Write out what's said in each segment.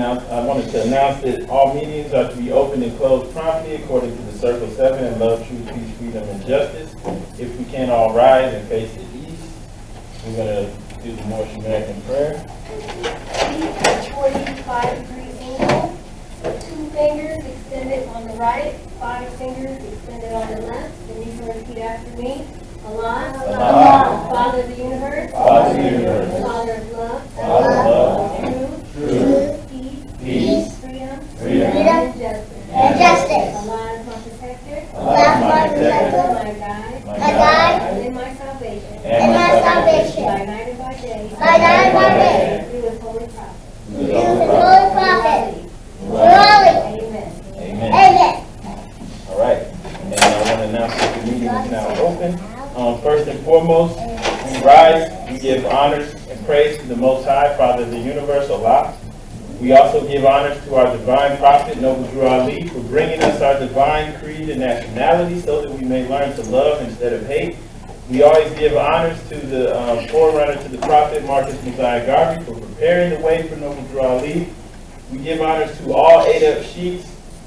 I wanted to announce that all meetings are to be open and closed promptly according to the Circle 7 and love, truth, peace, freedom, and justice. If we can all rise and face the east, we're going to do the North American prayer. 45-degree angle, 2 fingers extended on the right, 5 fingers extended on the left, and you can repeat after me. Allah, Father of the universe, Father of love, truth, peace, freedom, and justice. Allah is my protector, my guide, and my salvation. By night and by day, through His holy prophet. Amen. All right. And I want to announce that the meeting is now open. First and foremost, we rise, we give honors and praise to the Most High, Father of the universe, Allah. We also give honors to our divine prophet, Noble Drew Ali, for bringing us our divine creed and nationality so that we may learn to love instead of hate. We always give honors to the forerunner to the prophet, Marcus Messiah Garvey, for preparing the way for Noble Drew Ali. We give honors to all 8 sheiks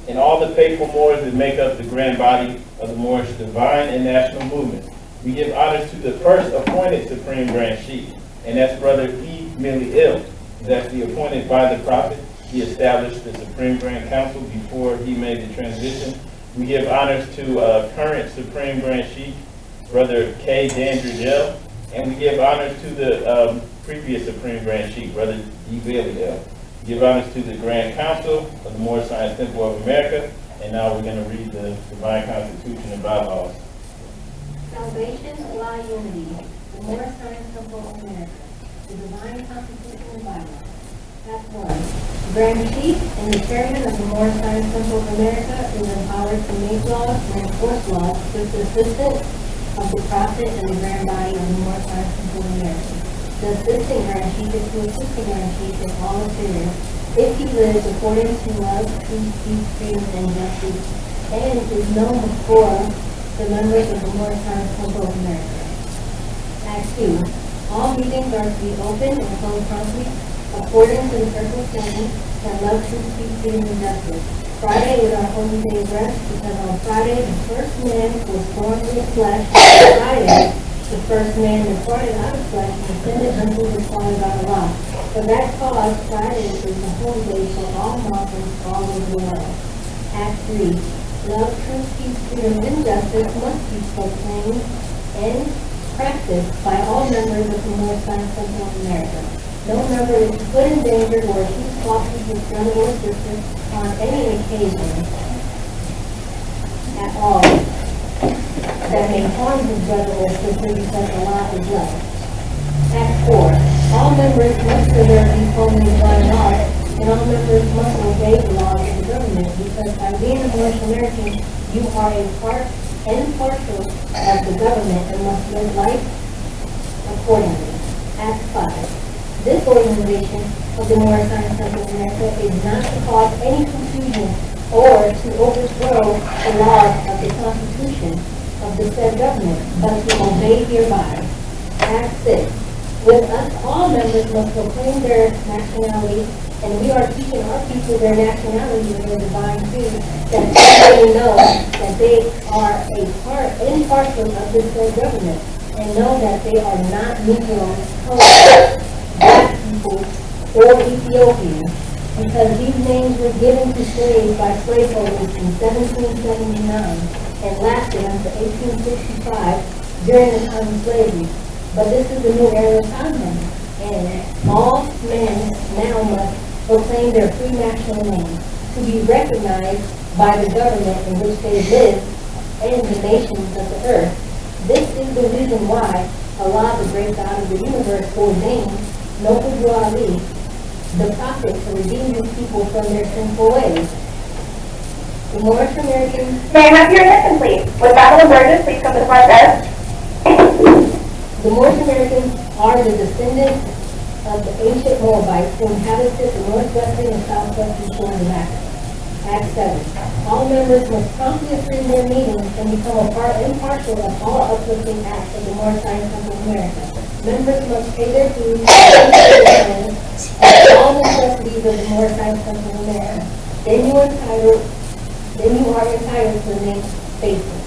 and all the faithful Moors that make up the grand body of the Moorish divine and national movement. We give honors to the first appointed Supreme Grand Sheikh, and that's Brother E. Millie Ill. He's actually appointed by the Prophet. He established the Supreme Grand Council before he made the transition. We give honors to current Supreme Grand Sheikh, Brother K. Dandridge, and we give honors to the previous Supreme Grand Sheikh, Brother E. Bailey Ill. We give honors to the Grand Council of the Moorish Science Temple of America, and now we're going to read the Divine Constitution and bylaws. Salvation, law, unity. The Moorish Science Temple of America. The Divine Constitution and bylaws. Act 1. The Grand Chief and the Chairman of the Moorish Science Temple of America is empowered to make laws and enforce laws with the assistance of the Prophet and the Grand Body of the Moorish Science Temple of America. The assisting Grand Chief is to assist the Grand Chief in all affairs if he lives according to love, truth, peace, freedom, and justice, and is known before the members of the Moorish Science Temple of America. Act 2. All meetings are to be open and closed promptly according to the Circle 7 and love, truth, peace, freedom, and justice. Friday is our holy day of rest because on Friday the first man was born in the flesh, and on Friday the first man departed out of flesh and ascended unto his Father by Allah. For that cause, Friday is the holy day for all Muslims all over the world. Act 3. Love, truth, peace, freedom, and justice must be proclaimed and practiced by all members of the Moorish Science Temple of America. No member is to put in danger or accuse losses his brother or sister on any occasion at all that may harm his brother or sister because Allah is love. Act 4. All members must preserve these holy divine laws, and all members must obey the laws of the government, because by being a Moorish American, you are a part and partial of the government and must live life accordingly. Act 5. This organization of the Moorish Science Temple of America is not to cause any confusion or to overthrow the laws of the Constitution of the said government, but to obey hereby. Act 6. With us, all members must proclaim their nationality, and we are teaching our people their nationality and their divine creed, that they know that they are a part and parcel of this said government, and know that they are not Negroes, colored, black people, or Ethiopians, because these names were given to slaves by slaveholders in 1779 and lasted until 1865 during the time of slavery. But this is the new era of time now, and all men now must proclaim their free national names to be recognized by the government in which they live and the nations of the earth. This is the reason why Allah, the great God of the universe, ordained Noble Drew Ali, the prophet, to redeem his people from their sinful ways. The Moorish Americans... May I have your attention, please? With battle emerges, please come to the front desk. The Moorish Americans are the descendants of the ancient Moabites who inhabited the northwestern and southwestern shores of Africa. Act 7. All members must promptly attend their meetings and become a part and parcel of all uplifting acts of the Moorish Science Temple of America. Members must pay their dues, and all necessities of the Most High Temple of man, then you are entitled to remain faithful.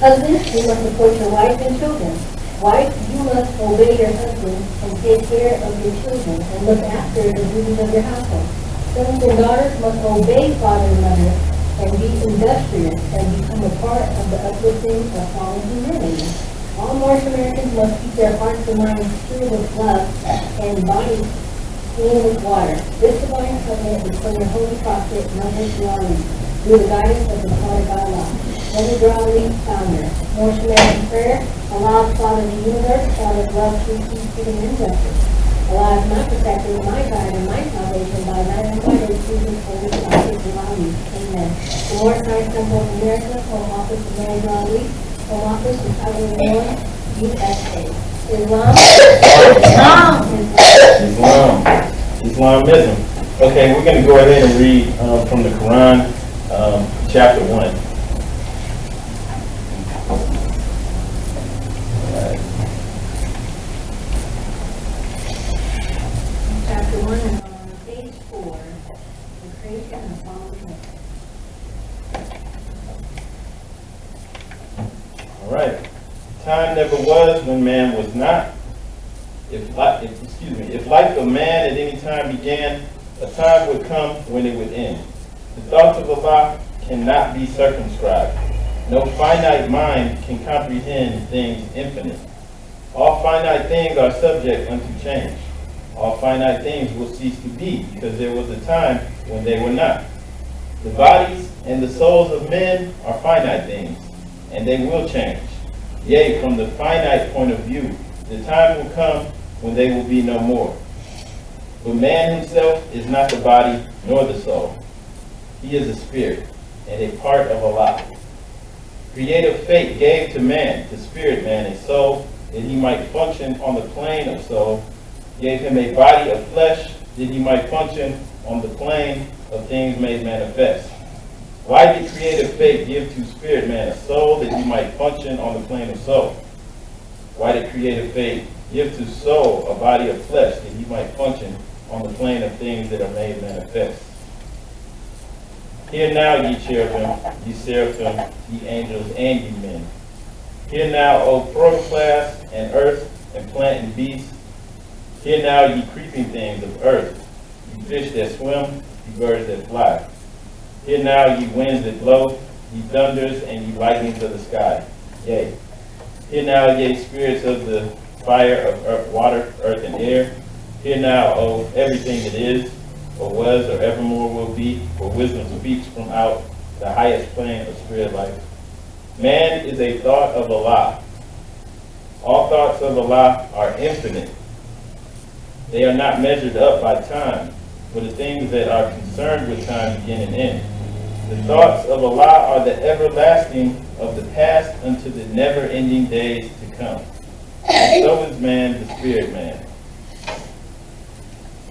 Husbands, you must support your wife and children. Wives, you must obey your husband and take care of your children and look after the duties of your household. Sons and daughters must obey father and mother and be industrious and become a part of the uplifting of fallen humanity. All North Americans must keep their hearts and minds pure with love and bodies clean with water. This divine covenant is from your holy prophet, Moses Yahweh, through the guidance of the Father God law. Moses Yahweh, founder. North American prayer. Allah, Father of the universe, God of love, truth, peace, freedom, and justice. Allah is my protector, my guide, and my salvation by night and by day, through his holy prophet, Yahweh. Amen. The North Side Temple of America, Home Office of Mary Yahweh, Home Office of Southern Illinois, USA. Islamism. Okay, we're going to go ahead and read from the Koran, chapter 1. Chapter 1 is on page 4, the creation and fall of man. All right. Time never was when man was not. If life of man at any time began, a time would come when it would end. The thoughts of Allah cannot be circumscribed. No finite mind can comprehend things infinite. All finite things are subject unto change. All finite things will cease to be, because there was a time when they were not. The bodies and the souls of men are finite things, and they will change. Yea, from the finite point of view, the time will come when they will be no more. But man himself is not the body nor the soul. He is a spirit and a part of Allah. Creative fate gave to man, the spirit man, a soul that he might function on the plane of soul, gave him a body of flesh that he might function on the plane of things made manifest. Why did creative fate give to spirit man a soul that he might function on the plane of soul? Why did creative fate give to soul a body of flesh that he might function on the plane of things that are made manifest? Hear now, ye cherubim, ye seraphim, ye angels, and ye men. Hear now, O protoplasm and earth and plant and beast. Hear now, ye creeping things of earth, ye fish that swim, ye birds that fly. Hear now, ye winds that blow, ye thunders and ye lightnings of the sky. Yea. Hear now, ye spirits of the fire of earth, water, earth, and air. Hear now, O everything that is, or was, or evermore will be, for wisdom speaks from out the highest plane of spirit life. Man is a thought of Allah. All thoughts of Allah are infinite. They are not measured up by time, for the things that are concerned with time begin and end. The thoughts of Allah are the everlasting of the past unto the never-ending days to come. And so is man, the spirit man.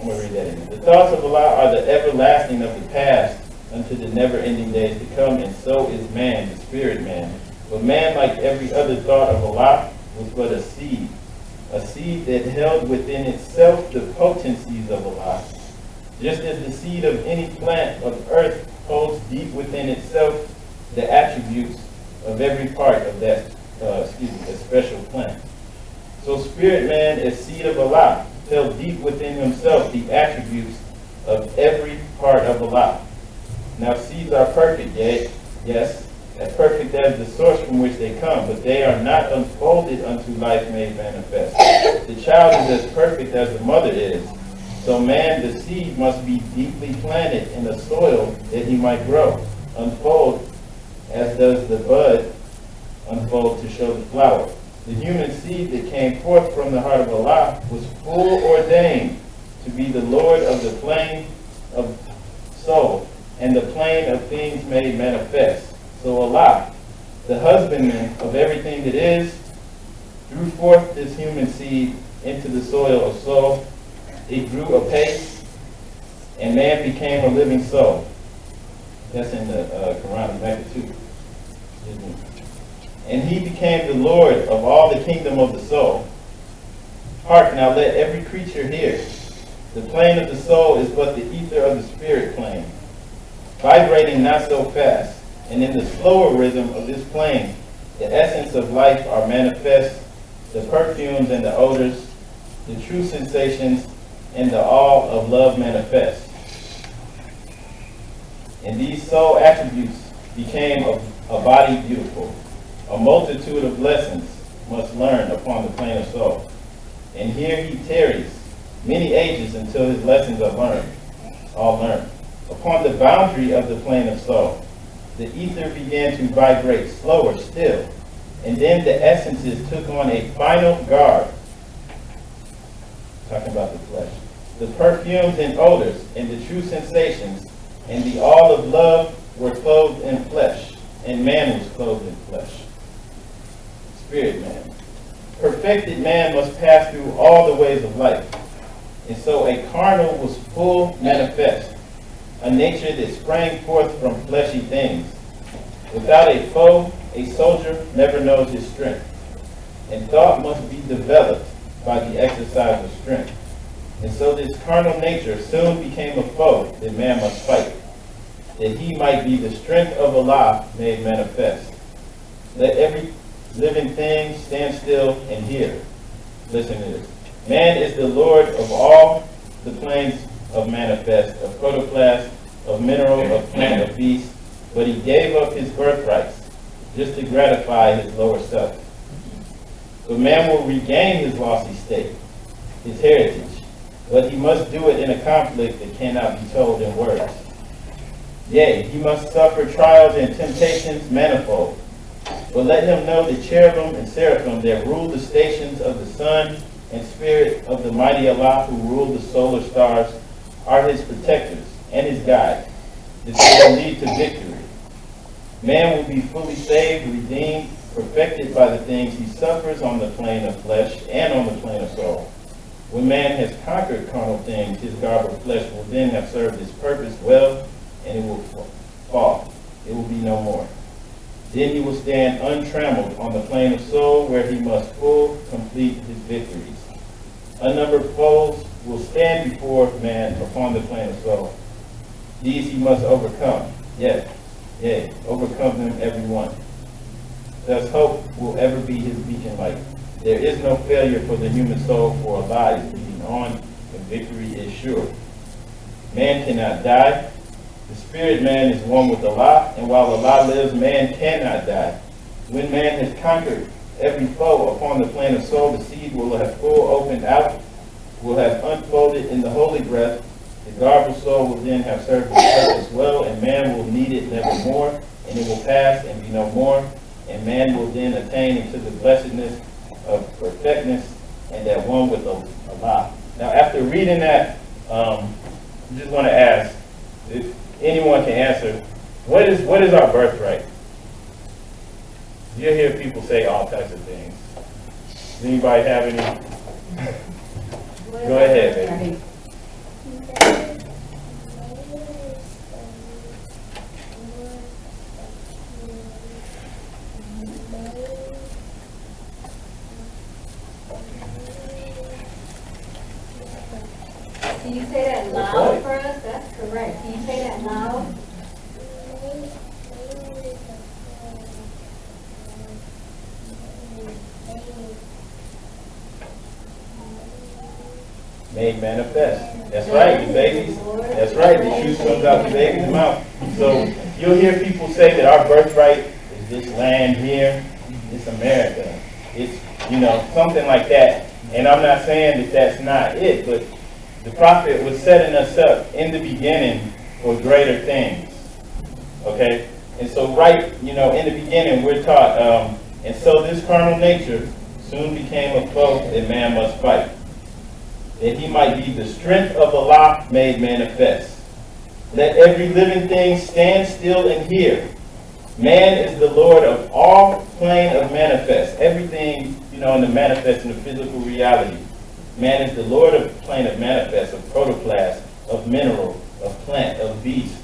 I'm going to read that again. The thoughts of Allah are the everlasting of the past unto the never-ending days to come, and so is man, the spirit man. But man, like every other thought of Allah, was but a seed that held within itself the potencies of Allah. Just as the seed of any plant of earth holds deep within itself the attributes of every part of that a special plant. So spirit man, as seed of Allah, held deep within himself the attributes of every part of Allah. Now seeds are perfect, yea, yes, as perfect as the source from which they come, but they are not unfolded unto life made manifest. The child is as perfect as the mother is. So man, the seed, must be deeply planted in the soil that he might grow, unfold, as does the bud unfold to show the flower. The human seed that came forth from the heart of Allah was foreordained to be the Lord of the plane of soul and the plane of things made manifest. So Allah, the husbandman of everything that is, drew forth this human seed into the soil of soul. It grew apace, and man became a living soul. That's in the Koran, chapter 2. And he became the Lord of all the kingdom of the soul. Hark now, let every creature hear. The plane of the soul is but the ether of the spirit plane, vibrating not so fast. And in the slower rhythm of this plane, the essence of life are manifest, the perfumes and the odors, the true sensations, and the awe of love manifest. And these soul attributes became a body beautiful. A multitude of lessons must learn upon the plane of soul. And here he tarries many ages until his lessons are all learned. Upon the boundary of the plane of soul, the ether began to vibrate slower still, and then the essences took on a final garb. Talking about the flesh. The perfumes and odors and the true sensations and the all of love were clothed in flesh, and man was clothed in flesh. Spirit man. Perfected man must pass through all the ways of life. And so a carnal was full manifest, a nature that sprang forth from fleshy things. Without a foe, a soldier never knows his strength. And thought must be developed by the exercise of strength. And so this carnal nature soon became a foe that man must fight, that he might be the strength of Allah made manifest. Let every living thing stand still and hear. Listen to this. Man is the Lord of all the planes of manifest, of protoplast, of mineral, of plant, of beast, but he gave up his birthrights just to gratify his lower self. But man will regain his lost estate, his heritage, but he must do it in a conflict that cannot be told in words. Yea, he must suffer trials and temptations manifold. But let him know the cherubim and seraphim that rule the stations of the sun and spirit of the mighty Allah who rule the solar stars are his protectors and his guides, that they will lead to victory. Man will be fully saved, redeemed, perfected by the things he suffers on the plane of flesh and on the plane of soul. When man has conquered carnal things, his garb of flesh will then have served his purpose well, and it will fall. It will be no more. Then he will stand untrammeled on the plane of soul, where he must full complete his victories. Unnumbered foes will stand before man upon the plane of soul. These he must overcome. Yea, overcome them every one. Thus hope will ever be his beacon light. There is no failure for the human soul, for Allah is leading on, and victory is sure. Man cannot die. The spirit man is one with Allah, and while Allah lives, man cannot die. When man has conquered every foe upon the plane of soul, the seed will have full opened out, will have unfolded in the holy breath. The garb of soul will then have served its purpose well, and man will need it nevermore, and it will pass and be no more, and man will then attain into the blessedness of perfectness and that one with Allah. Now, after reading that, I just want to ask, if anyone can answer, what is our birthright? You hear people say all types of things. Does anybody have any? Go ahead, baby. Can you say that loud for us? That's correct. Can you say that loud? Made manifest. That's right, the babies. That's right, the juice comes out the baby's mouth. So you'll hear people say that our birthright is this land here, it's America. It's, something like that. And I'm not saying that that's not it, but the prophet was setting us up in the beginning for greater things. Okay? And so in the beginning we're taught, and so this carnal nature soon became a foe that man must fight, that he might be the strength of Allah made manifest. Let every living thing stand still and hear. Man is the Lord of all plane of manifest. Everything, in the manifest, in the physical reality. Man is the Lord of plane of manifest, of protoplast, of mineral, of plant, of beast.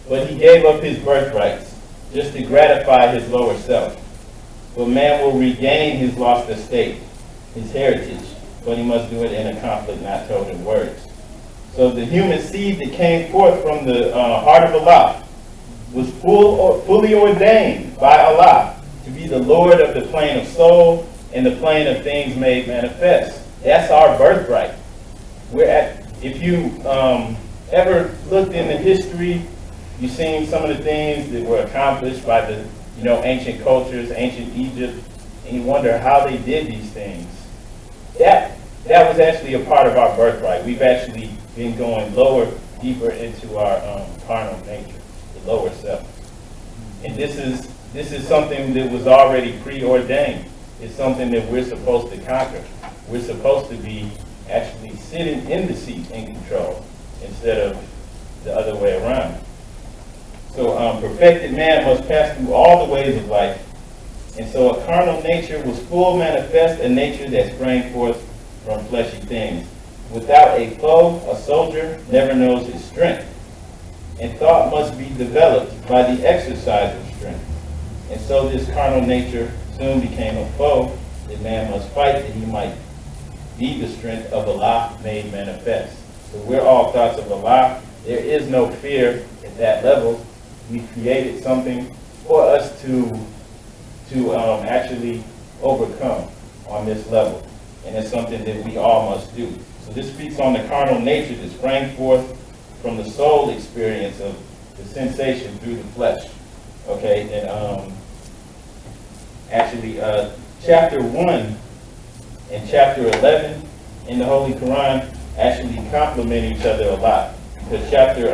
But he gave up his birthrights just to gratify his lower self. But man will regain his lost estate, his heritage, but he must do it in a conflict not told in words. So the human seed that came forth from the heart of Allah was fully ordained by Allah to be the Lord of the plane of soul and the plane of things made manifest. That's our birthright. If you ever looked into history, you've seen some of the things that were accomplished by the ancient cultures, ancient Egypt, and you wonder how they did these things. That was actually a part of our birthright. We've actually been going lower, deeper into our carnal nature, the lower self. And this is something that was already preordained. It's something that we're supposed to conquer. We're supposed to be actually sitting in the seat in control instead of the other way around. So perfected man must pass through all the ways of life. And so a carnal nature was full manifest, a nature that sprang forth from fleshy things. Without a foe, a soldier never knows his strength. And thought must be developed by the exercise of strength. And so this carnal nature soon became a foe that man must fight that he might be the strength of Allah made manifest. So we're all thoughts of Allah. There is no fear at that level. We created something for us to actually overcome on this level. And it's something that we all must do. So this speaks on the carnal nature that sprang forth from the soul experience of the sensation through the flesh. Okay, and chapter 1 and chapter 11 in the Holy Quran actually complement each other a lot. Because chapter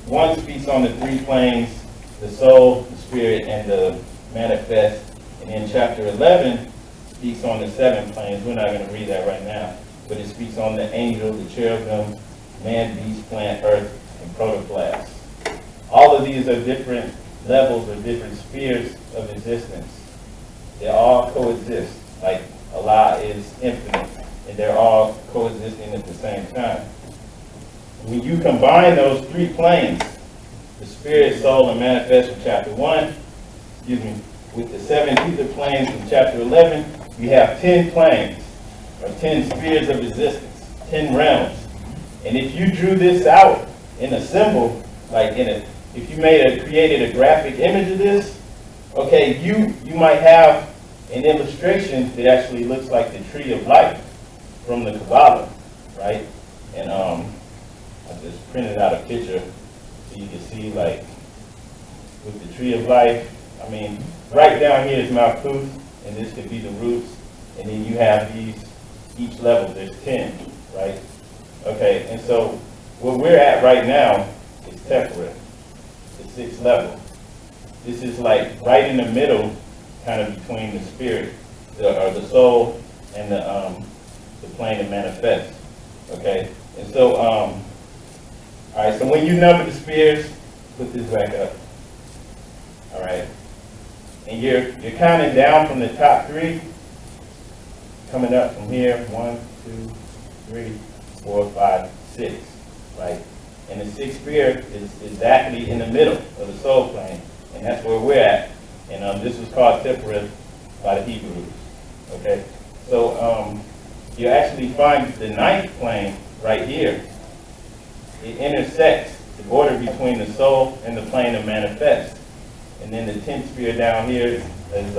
1 speaks on the three planes, the soul, the spirit, and the manifest. And then chapter 11 speaks on the 7 planes. We're not going to read that right now. But it speaks on the angel, the cherubim, man, beast, plant, earth, and protoplasm. All of these are different levels or different spheres of existence. They all coexist. Like Allah is infinite, and they're all coexisting at the same time. When you combine those three planes, the spirit, soul, and manifest from chapter 1, with the 7 ether planes from chapter 11, you have 10 planes, or 10 spheres of existence, 10 realms. And if you drew this out in a symbol, if you created a graphic image of this, okay, you might have an illustration that actually looks like the tree of life from the Kabbalah, right? And I just printed out a picture so you can see, like, with the tree of life, I mean, right down here is Mount Kuth, and this could be the roots, and then you have these, each level, there's 10, right? Okay, and so where we're at right now is Tefra, the 6th level. This is like right in the middle, kind of between the spirit, or the soul, and the plane that manifests. Okay, and so all right. So when you number the spheres, put this back up. All right, and you're counting down from the top 3, coming up from here. 1, 2, 3, 4, 5, 6. Right, and the 6th sphere is exactly in the middle of the soul plane, and that's where we're at. And this was called Tiferet by the Hebrews. Okay, so you actually find the 9th plane right here. It intersects the border between the soul and the plane of manifest. And then the 10th sphere down here is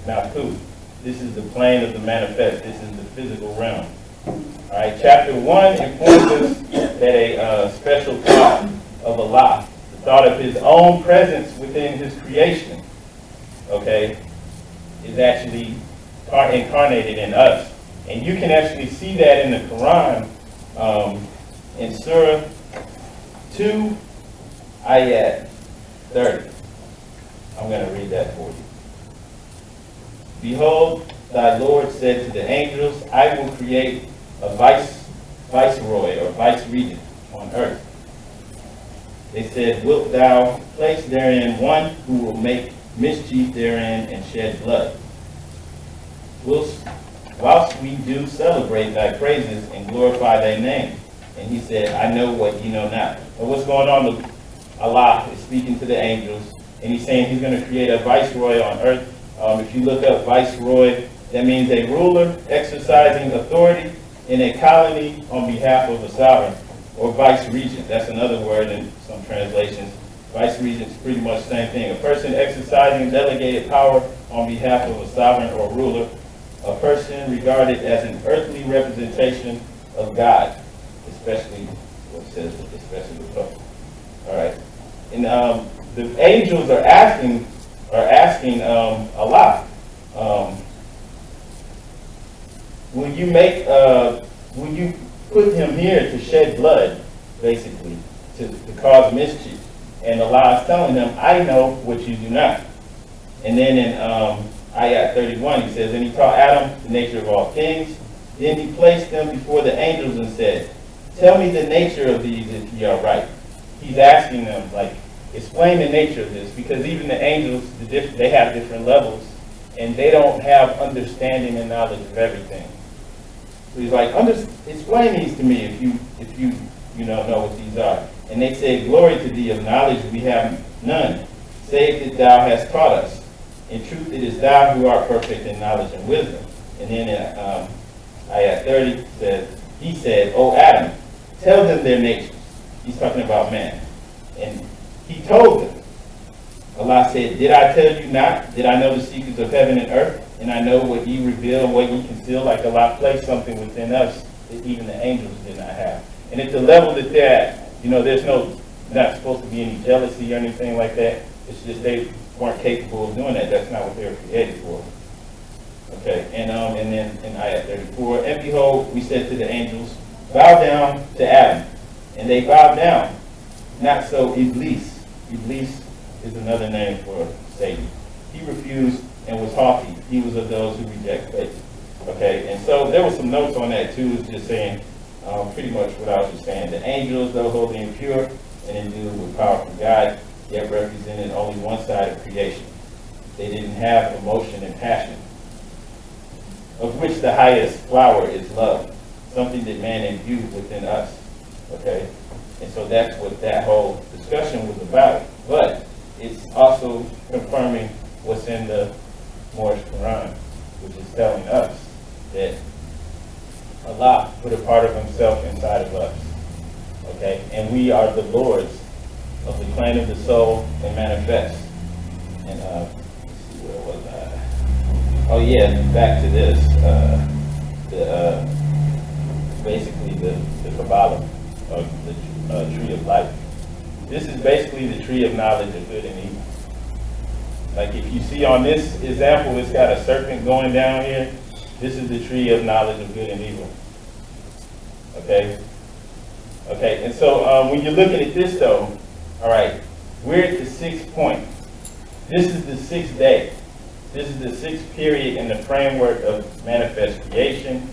Malkut. This is the plane of the manifest. This is the physical realm. All right, chapter 1 informs us that a special thought of Allah, the thought of His own presence within His creation, okay, is actually incarnated in us. And you can actually see that in the Quran, in Surah 2, Ayat 30. I'm going to read that for you. Behold, thy Lord said to the angels, I will create a viceroy or vice-regent on earth. They said, wilt thou place therein one who will make mischief therein and shed blood? Whilst we do celebrate thy praises and glorify thy name. And he said, I know what you know not. But what's going on? Allah is speaking to the angels, and he's saying he's going to create a viceroy on earth. If you look up viceroy, that means a ruler exercising authority in a colony on behalf of a sovereign. or vice regent. That's another word in some translations. Vice regent is pretty much the same thing. A person exercising delegated power on behalf of a sovereign or ruler. A person regarded as an earthly representation of God, especially what it says, especially the Pope. All right, and the angels are asking a lot. Will you put him here to shed blood, basically, to cause mischief? And Allah is telling them, I know what you do not. And then in Ayat 31, he says, and he taught Adam the nature of all things. Then he placed them before the angels and said, tell me the nature of these if ye are right. He's asking them, like, explain the nature of this, because even the angels, they have different levels, and they don't have understanding and knowledge of everything. So he's like, explain these to me if you know what these are. And they said, glory to thee, of knowledge we have none, save that thou hast taught us. In truth it is thou who art perfect in knowledge and wisdom. And then in Ayat 30 says, he said, O Adam, tell them their natures. He's talking about man. And he told them. Allah said, did I tell you not? Did I know the secrets of heaven and earth? And I know what ye reveal and what ye conceal. Like Allah placed something within us that even the angels did not have. And at the level that they're at, there's not supposed to be any jealousy or anything like that. It's just they weren't capable of doing that. That's not what they were created for. Okay, and then in Ayat 34, and behold, we said to the angels, bow down to Adam. And they bowed down. Not so Iblis. Iblis is another name for Satan. He refused and was haughty. He was of those who reject faith. Okay, and so there were some notes on that too. It's just saying pretty much what I was just saying. The angels, though holy and pure and endued with power from God, yet represented only one side of creation. They didn't have emotion and passion, of which the highest flower is love, something that man imbued within us. Okay, and so that's what that whole discussion was about. But it's also confirming what's in the Moorish Koran, which is telling us that Allah put a part of himself inside of us. Okay, and we are the lords of the clan of the soul and manifest. And let's see, where was I? Oh yeah, back to this. Basically the Kabbalah, of the tree of life. This is basically the tree of knowledge of good and evil. Like if you see on this example, it's got a serpent going down here. This is the tree of knowledge of good and evil. Okay? Okay, and so when you're looking at this though, all right, we're at the 6th point. This is the 6th day. This is the 6th period in the framework of manifest creation.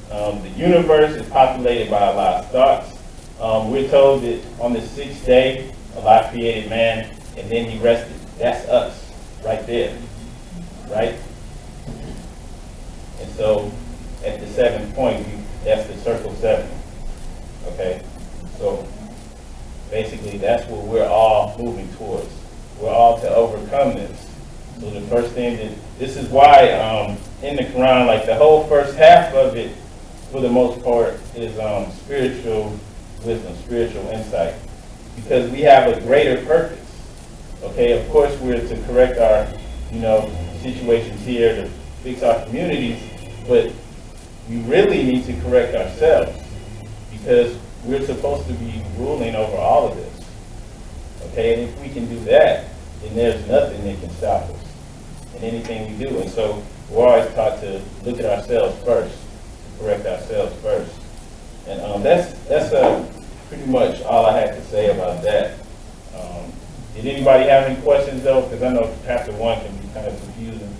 The universe is populated by Allah's thoughts. We're told that on the 6th day, Allah created man, and then he rested. That's us, right there, right? And so, at the 7th point, that's the circle 7, okay? So, basically, that's what we're all moving towards. We're all to overcome this. So the first thing this is why in the Quran, like the whole first half of it, for the most part, is spiritual wisdom, spiritual insight, because we have a greater purpose. Okay, of course we're to correct our, situations here, to fix our communities, but we really need to correct ourselves, because we're supposed to be ruling over all of this. Okay, and if we can do that, then there's nothing that can stop us in anything we do. And so we're always taught to look at ourselves first, to correct ourselves first. And that's pretty much all I had to say about that. Did anybody have any questions though? Because I know chapter 1 can be kind of confusing.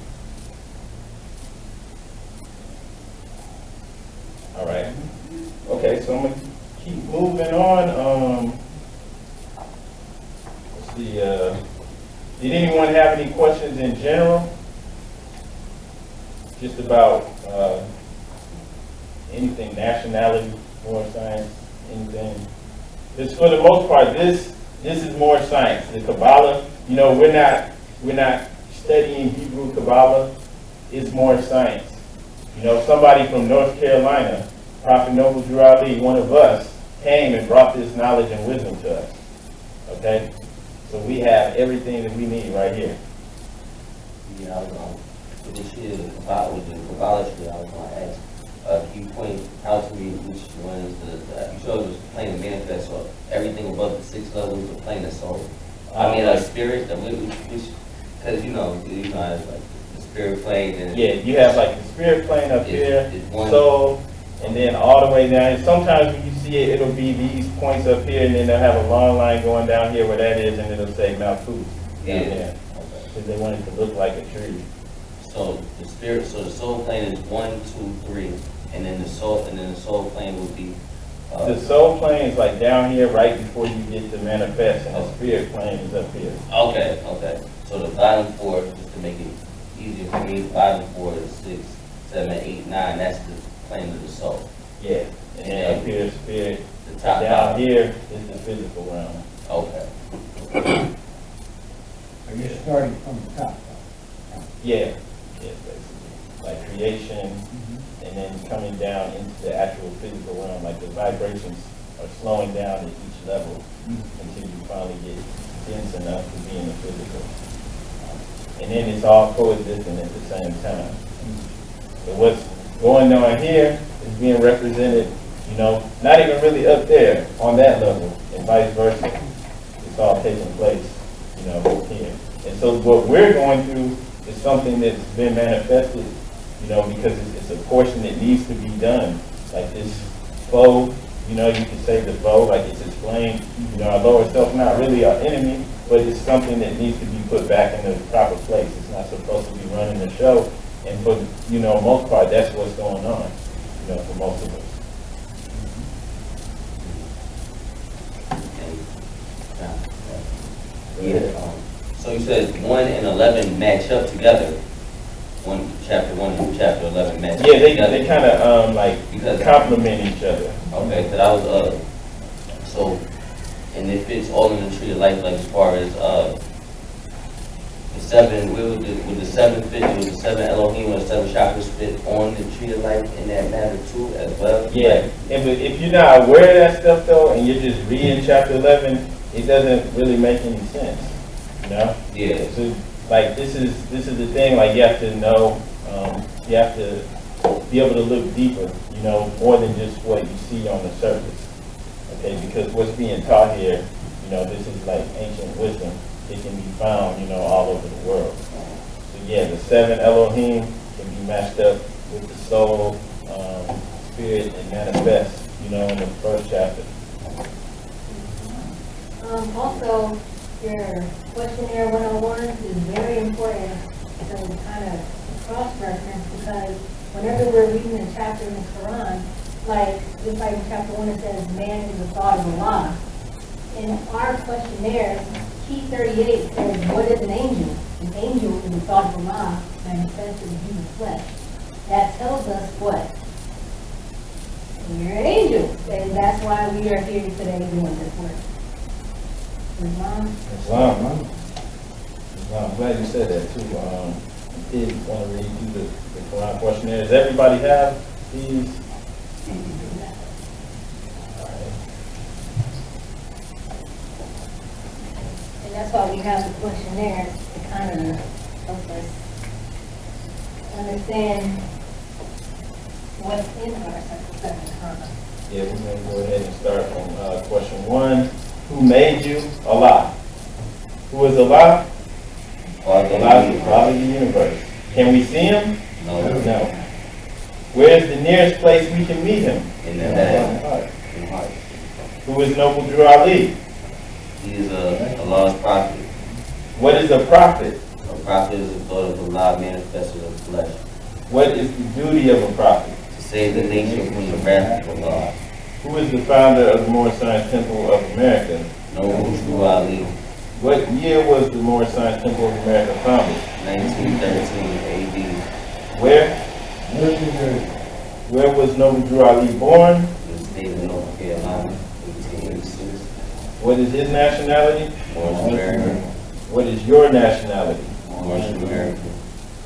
All right. Okay, so I'm going to keep moving on. Let's see. Did anyone have any questions in general? Just about anything, nationality, more science, anything? Because for the most part, this is more science. The Kabbalah, we're not studying Hebrew Kabbalah. It's more science. Somebody from North Carolina, Prophet Noble Drew Ali, one of us, came and brought this knowledge and wisdom to us. Okay? So we have everything that we need right here. Yeah, I was with this year about with the idolatry, I was going to ask. Can you point out to me which ones you showed us plane of manifest, so everything above the 6 levels of plane of soul. I mean, spirit, which, because you know, like the spirit plane. And yeah, you have like the spirit plane up here, one, soul, and then all the way down. And sometimes when you see it, it'll be these points up here, and then they'll have a long line going down here where that is, and it'll say Mount Food. Yeah. Because they want it to look like a tree. So the spirit, so the soul plane is 1, 2, 3, and then the soul plane would be. The soul plane is like down here right before you get to manifest, and the spirit plane is up here. Okay. So the bottom 4, just to make it easier for me, the bottom 4 is 6, 7, 8, 9. That's the plane of the soul. Yeah. And then up here is spirit. The top down here is the physical realm. Okay. Are you starting from the top? Yeah. Yeah, basically. Like creation, and then coming down into the actual physical realm. Like the vibrations are slowing down at each level until you finally get dense enough to be in the physical. And then it's all coexisting at the same time. So what's going on here is being represented, you know, not even really up there on that level, and vice versa. It's all taking place, you know, here. And so what we're going through is something that's been manifested, you know, because it's a portion that needs to be done. Like this foe, you know, you can say the foe, like it's explained, you know, our lower self not really our enemy, but it's something that needs to be put back in the proper place. It's not supposed to be running the show. And for, you know, most part, that's what's going on, you know, for most of us. Yeah. So you said 1 and 11 match up together. Chapter 1 and chapter 11 match up together. Yeah, they kind of like complement each other. Okay, because I was so, and it fits all in the tree of life, like as far as the 7, with the 7 fit, with the 7 Elohim or the 7 chakras fit on the tree of life in that matter too as well. Yeah, and if you're not aware of that stuff though, and you're just reading chapter 11, it doesn't really make any sense, you know? Yeah. So like this is the thing. Like you have to know, you have to be able to look deeper, you know, more than just what you see on the surface. Okay, because what's being taught here, you know, this is like ancient wisdom. It can be found, you know, all over the world. So yeah, the 7 Elohim can be matched up with the soul, spirit, and manifest, you know, in the first chapter. Also, your questionnaire 101 is very important to kind of cross-reference, because whenever we're reading a chapter in the Quran, like just like in chapter 1 it says man is the thought of Allah. In our questionnaire, key 38 says, what is an angel? An angel is the thought of Allah manifested in human flesh. That tells us what? You're an angel. And that's why we are here today doing this work. Islam. I'm glad you said that too. I did want to read you the Quran questionnaire. Does everybody have these? And that's why we have the questionnaire to kind of help us understand what's in our section. Yeah, we're going to go ahead and start from question 1. Who made you? Allah. Who is Allah? Allah is the Father of the universe. Can we see him? No. No. Where is the nearest place we can meet him? In the heart. Who is Noble Drew Ali? He is Allah's prophet. What is a prophet? A prophet is the thought of Allah manifested in flesh. What is the duty of a prophet? To save the nation from the wrath of Allah. Who is the founder of the Moorish Science Temple of America? Noble Drew Ali. What year was the Moorish Science Temple of America founded? 1913 AD. Where? Where was Noble Drew Ali born? In the state of North Carolina, 1886. What is his nationality? Moorish American. What is your nationality? Moorish American.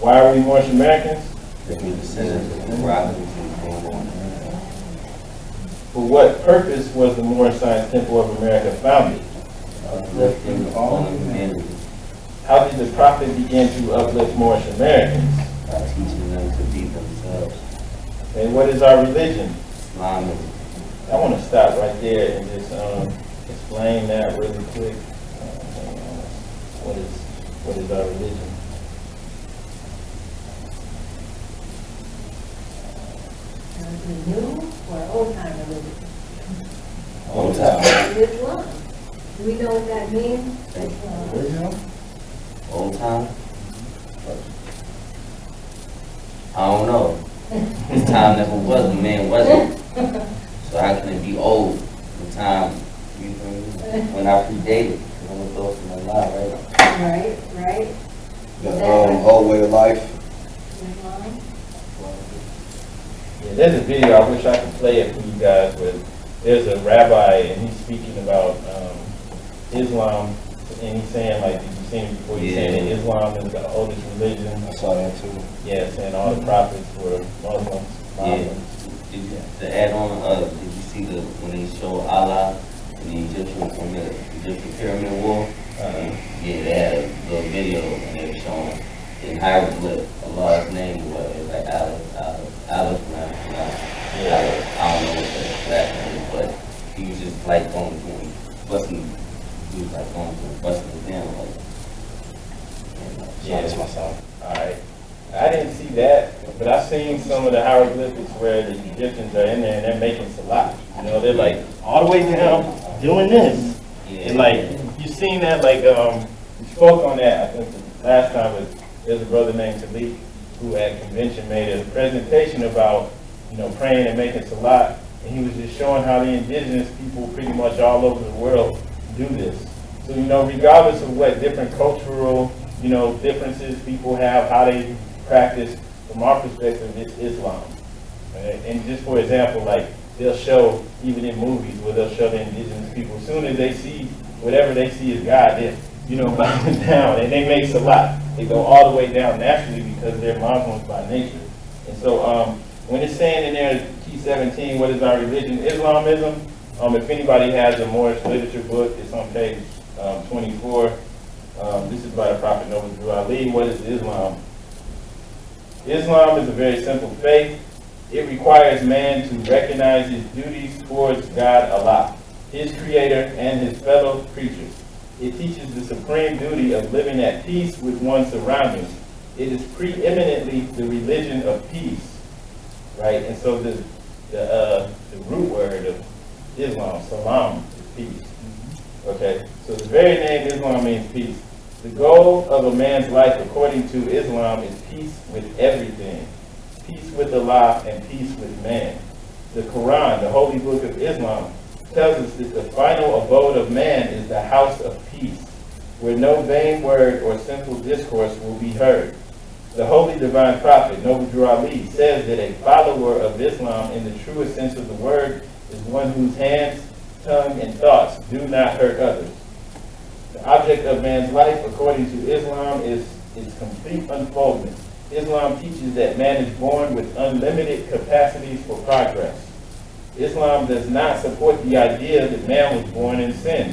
Why are we Moorish Americans? We're descendants of the Rockets and For what purpose was the Moorish Science Temple of America founded? Uplifting all humanity How did the prophet begin to uplift Moorish Americans? by teaching them to be themselves. And what is our religion? Islamism. I want to stop right there and just explain that really quick. What is our religion? The new or old time religion? Old time. Islam. Do we know what that means? Original? Old time? I don't know. This time never was, the man wasn't. So how can it be old? The time, you feel me? When I predated, because I'm a thought from Allah, right? Right. The whole way of life. Islam. Yeah, there's a video, I wish I could play it for you guys, where there's a rabbi and he's speaking about Islam, and he's saying, like, did you seen it before? He's saying that Islam is the oldest religion. I saw that too. Yeah, saying all the prophets were Muslims. Did you, to add on, did you see when they show Allah in the Egyptian pyramid wall? Yeah, they had a little video and they were showing in hieroglyph Allah's name was like Aleph, I don't know what the exact name is, but he was just like going through him, busting, he was like going through, busting it down like. Yeah, that's my song. Alright. I didn't see that, but I've seen some of the hieroglyphics where the Egyptians are in there and they're making salat. You know, they're like all the way down doing this. Yeah. And like, you've seen that, like, we spoke on that, I think the last time there's a brother named Talik who at convention made a presentation about, you know, praying and making salat. And he was just showing how the indigenous people pretty much all over the world do this. So, you know, regardless of what different cultural, you know, differences people have, how they practice, from our perspective, it's Islam. Right? And just for example, like, they'll show, even in movies, where they'll show the indigenous people, as soon as they see whatever they see as God, they're, you know, bowing down, and they make salat. They go all the way down naturally because they're Muslims by nature. And so when it's saying in there, key 17, what is our religion? Islamism. If anybody has a Moorish literature book, it's on page 24. This is by the Prophet Noble Ali. What is Islam? Islam is a very simple faith. It requires man to recognize his duties towards God Allah, his creator, and his fellow creatures. It teaches the supreme duty of living at peace with one's surroundings. It is preeminently the religion of peace, right? And so the root word of Islam, salam, is peace. Okay, so the very name Islam means peace. The goal of a man's life, according to Islam, is peace with everything. Peace with Allah and peace with man. The Koran, the holy book of Islam, tells us that the final abode of man is the house of peace, where no vain word or simple discourse will be heard. The holy divine prophet, Noble Drew Ali, says that a follower of Islam in the truest sense of the word is one whose hands, tongue, and thoughts do not hurt others. The object of man's life, according to Islam, is its complete unfoldment. Islam teaches that man is born with unlimited capacities for progress. Islam does not support the idea that man was born in sin,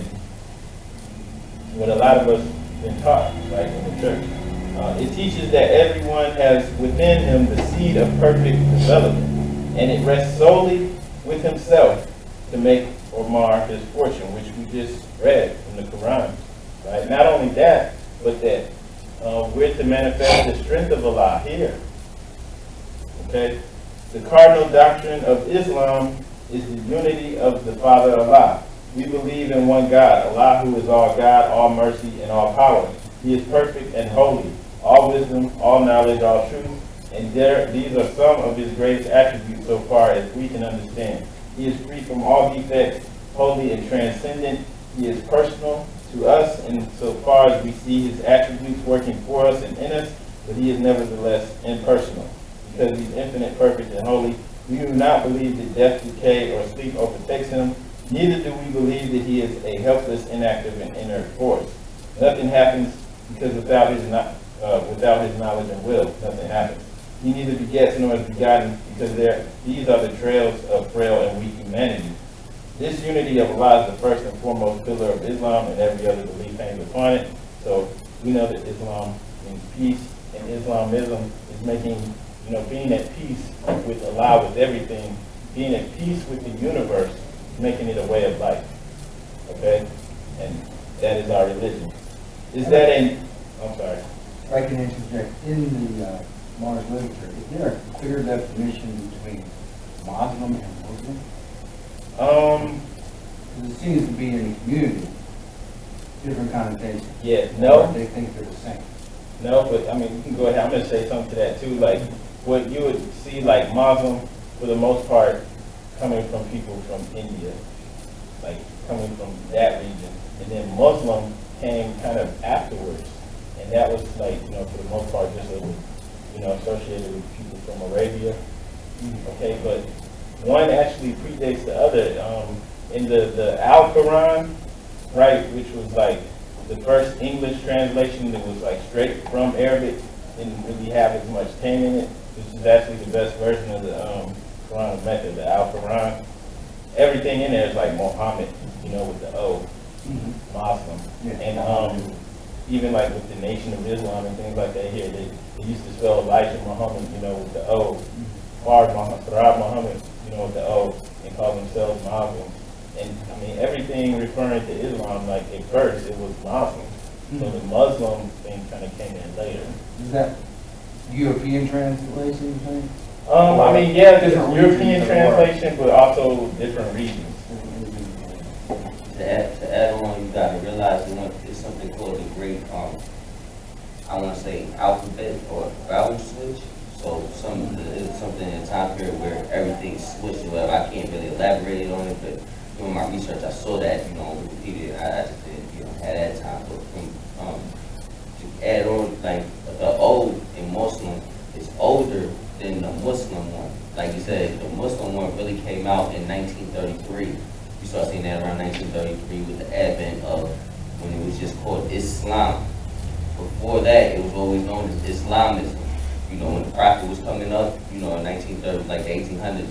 what a lot of us have been taught, right, in the church. It teaches that everyone has within him the seed of perfect development, and it rests solely with himself to make or mar his fortune, which we just read from the Quran. Right? Not only that, but that we're to manifest the strength of Allah here. Okay? The cardinal doctrine of Islam is the unity of the Father Allah. We believe in one God, Allah, who is all God, all mercy, and all power. He is perfect and holy, all wisdom, all knowledge, all truth, and these are some of his greatest attributes so far as we can understand. He is free from all defects, holy and transcendent. He is personal to us, and so far as we see his attributes working for us and in us, but he is nevertheless impersonal. Because he's infinite, perfect, and holy, we do not believe that death, decay, or sleep overtakes him. Neither do we believe that he is a helpless, inactive, and inert force. Nothing happens because without his knowledge and will, nothing happens. He neither begets nor is begotten, because these are the trails of frail and weak humanity. This unity of Allah is the first and foremost pillar of Islam, and every other belief hangs upon it. So we know that Islam means peace, and Islamism is making, being at peace with Allah, with everything, being at peace with the universe, making it a way of life. Okay? And that is our religion. Is that I'm sorry. If I can interject, in the modern literature, is there a clear definition between Muslim and Muslim? Because it seems to be in the community, different connotations. Yeah, no. Or they think they're the same. No, but I mean, you can go ahead. I'm going to say something to that too. Like, what you would see, like Muslim, for the most part, coming from people from India, like coming from that region, and then Muslim came kind of afterwards, and that was like, for the most part, just associated with people from Arabia. Okay, but one actually predates the other. In the Al-Quran, right, which was like the first English translation that was like straight from Arabic, didn't really have as much pain in it. This is actually the best version of the Quran of Mecca, the Al-Quran. Everything in there is like Muhammad, with the O, Muslim. Yeah. And even like with the Nation of Islam and things like that here, they used to spell Elijah Muhammad, with the O. Farad Muhammad, with the O, and call themselves Muslims. And I mean, everything referring to Islam, like at first, it was Muslim. So the Muslim thing kind of came in later. Is that European translation, you think? I mean, yeah, there's Different European regions of the world. translation, but also different regions. To add on, you got to realize there's something called the great, I want to say alphabet or vowel switch. So it's something in a time period where everything's switched or whatever. I can't really elaborate on it, but doing my research, I saw that, repeated. I just didn't, have that time. But to add on, like the O in Muslim is older than the Muslim one. Like you said, the Muslim one really came out in 1933. You start seeing that around 1933 with the advent of when it was just called Islam. Before that, it was always known as Islamism. When the Prophet was coming up, in 1930s, like the 1800s,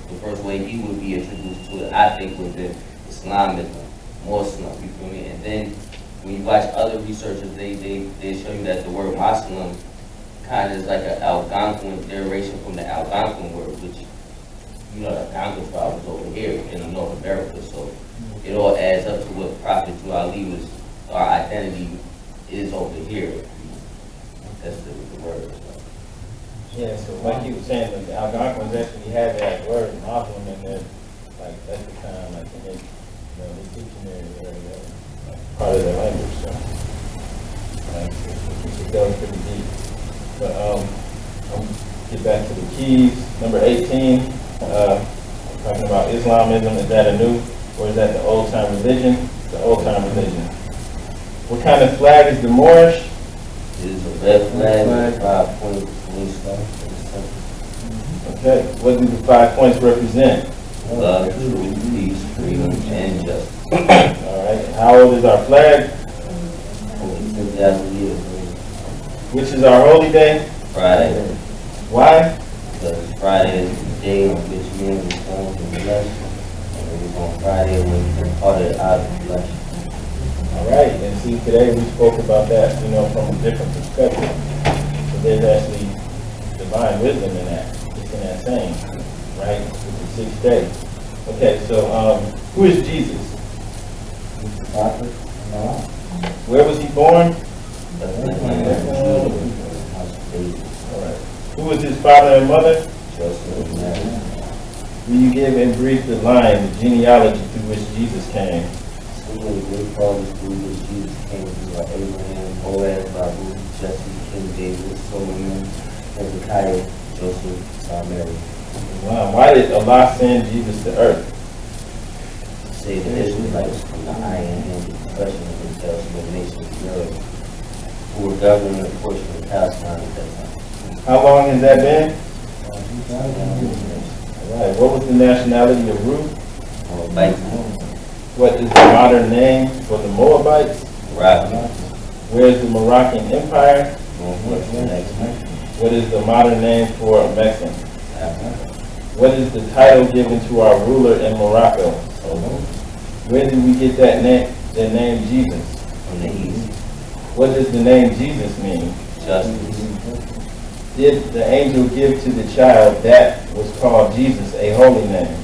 the first way he would be introduced to it, I think, was in Islamism, Muslim, you feel me? And then when you watch other researchers, they show you that the word Muslim kind of is like an Algonquin derivation from the Algonquin word, which, the Algonquin tribe was over here in North America, so it all adds up to what Prophet Ali was, our identity is over here. That's the word. Yeah, so like you were saying, the Algonquins actually had that word Muslim in there, like that's the kind of like in the dictionary area, like part of their language. So, it goes pretty deep. But I'll get back to the keys. Number 18, talking about Islamism. Is that a new or is that the old time religion? The old time religion. What kind of flag is the Moorish? It is a red flag, 5 points. Okay, what do the 5 points represent? Love, truth, peace, freedom, and justice. All right, how old is our flag? 10,000 years. Which is our holy day? Friday. Why? Because Friday is the day on which men was born from flesh, and it was on Friday when we departed out of flesh. All right, and see, today we spoke about that, from a different perspective. So there's actually divine wisdom in that. It's in that saying, right? It's the 6th day. Okay, so who is Jesus? Where was he born? All right. Who was his father and mother? Will you give in brief the line, the genealogy through which Jesus came? The great fathers through which Jesus came through are Abraham, Boaz, Babu, Jesse, King David, Solomon, Hezekiah, Joseph, Mary. Wow. Why did Allah send Jesus to earth? To save the Israelites from the iron-handed oppression of themselves from the nations of Europe, who were governing a portion of Palestine at that time. How long has that been? All right. What was the nationality of Ruth? What is the modern name for the Moabites? Morocco. Where is the Moroccan Empire? Northwestern Mexico. What is the modern name for Mexican? What is the title given to our ruler in Morocco? Where did we get that name Jesus? From the east. What does the name Jesus mean? Justice. Did the angel give to the child that was called Jesus a holy name?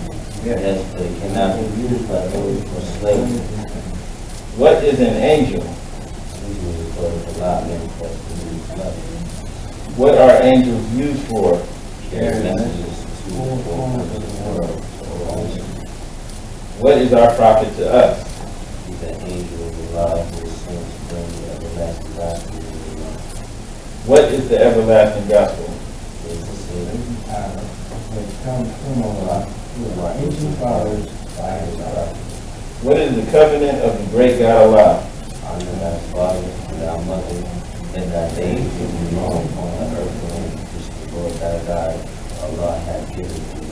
Yes, but it cannot be used by those for slavery. What is an angel? Usually for a lot of manifest. What are angels used for? Carry messages to the world. What is our prophet to us? He's an angel of the Lord who is sent to bring the everlasting gospel to the world. What is the everlasting gospel? It's the same. Which comes from our ancient fathers by his prophet. What is the covenant of the great God Allah? Honor thy father and thy mother, and thy days will be long on the earth, which the Lord thy God, Allah, hath given thee.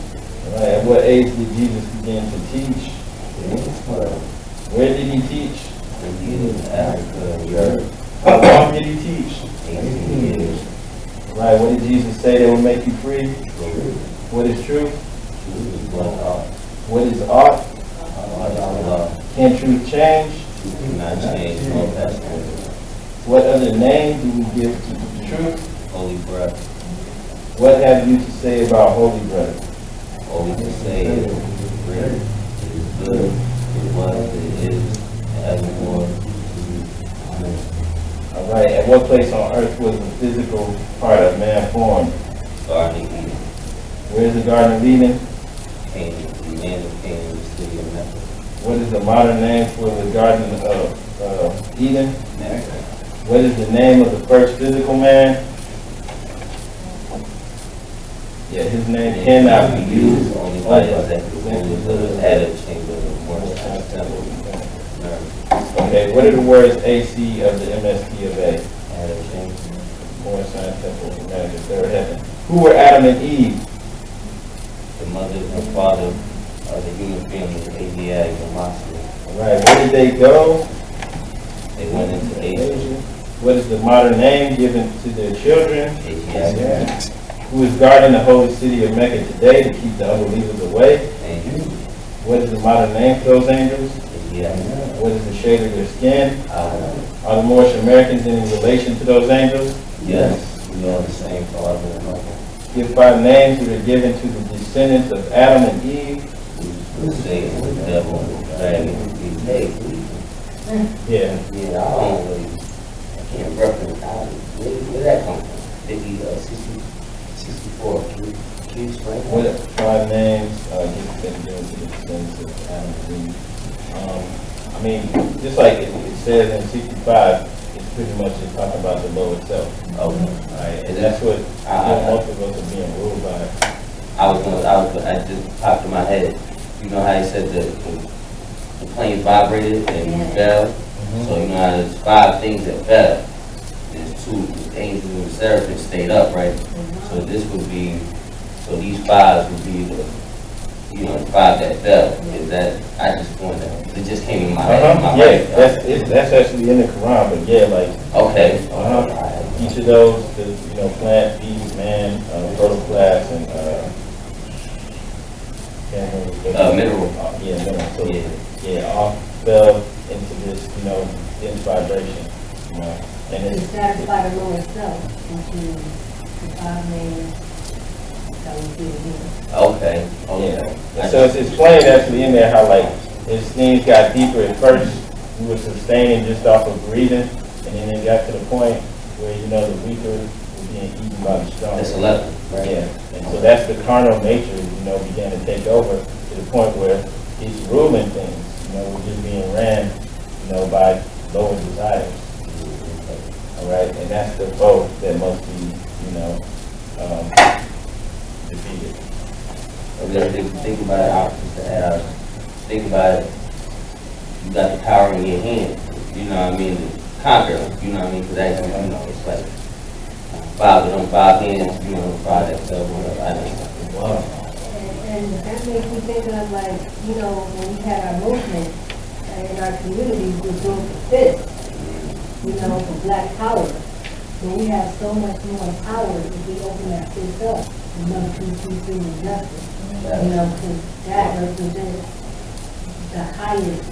Right. At what age did Jesus begin to teach? It is 12. Where did he teach? In Africa and Europe, How long did he teach? 18 years. Right. What did Jesus say that will make you free? True. What is truth? Truth is what ought. What is ought? Allah is Allah. Can truth change? Truth cannot change, nor pass away. What other name do we give to the truth? Holy breath. What have you to say about holy bread? All we can say is great, it is good, it was, it is, and evermore. Amen. All right. At what place on earth was the physical part of man formed? Garden of Eden. Where is the Garden of Eden? Canaan, the land of Canaan, the city of Mecca. What is the modern name for the Garden of Eden? Mecca. What is the name of the first physical man? Yeah, his name cannot be used. Only by executive added chamber of Morris temple. Okay, what are the words AC of the MSTA? Added chamber. Morris Temple, Humanity, third heaven. Who were Adam and Eve? The mother and father of the human family, Asiatic and Moslem. All right, where did they go? They went into Asia. What is the modern name given to their children? Asiatic. Who is guarding the holy city of Mecca today to keep the unbelievers away? Angels. What is the modern name for those angels? Asiatic. What is the shade of their skin? Allah. Are the Moorish Americans in relation to those angels? Yes, we are the same father and mother. Give 5 names that are given to the descendants of Adam and Eve. The Satan, the devil, the dragon, the snake. Yeah. Yeah, I don't really, I can't reference how, where that come from? 64, can you explain that? What 5 names given to the descendants of Adam and Eve? I mean, just like it says in 65, it's pretty much just talking about the law itself. Okay. Right? And that's what most of us are being ruled by. I just popped in my head. You know how he said the plane vibrated and fell? So you know how there's 5 things that fell. There's 2, the angels and the seraphim stayed up, right? So this would be, so these 5 would be the, you know, the 5 that fell. Is that, I just wanted to, it just came in my head. Yeah, that's actually in the Quran, but yeah, like, Okay. each of those, the, plant, beast, man, protoclast, and, Mineral. Yeah, mineral. So, yeah, all fell into this, in vibration, and To it's, satisfy the lower self, into the 5 names that was given. Okay. yeah. So it's explained actually in there how, like, as things got deeper at first, we were sustaining just off of breathing, and then it got to the point where, the weaker were being eaten by the strong. That's 11, right? Yeah, and so that's the carnal nature, began to take over to the point where it's ruling things, we're just being ran, by lower desires. All right, and that's the foe that must be, defeated. Think about it, think about it, you got the power in your hand, you know what I mean, to conquer them, you know what I mean, because that's, it's like 5 of them, 5 hands, 5 that fell, whatever, I don't know. Wow. And that makes me think of, like, when we had our movement in our communities, we were doing for fist, for black power. But we have so much more power if we open that fist up and number 2, 3, and justice. You know, because that represents the highest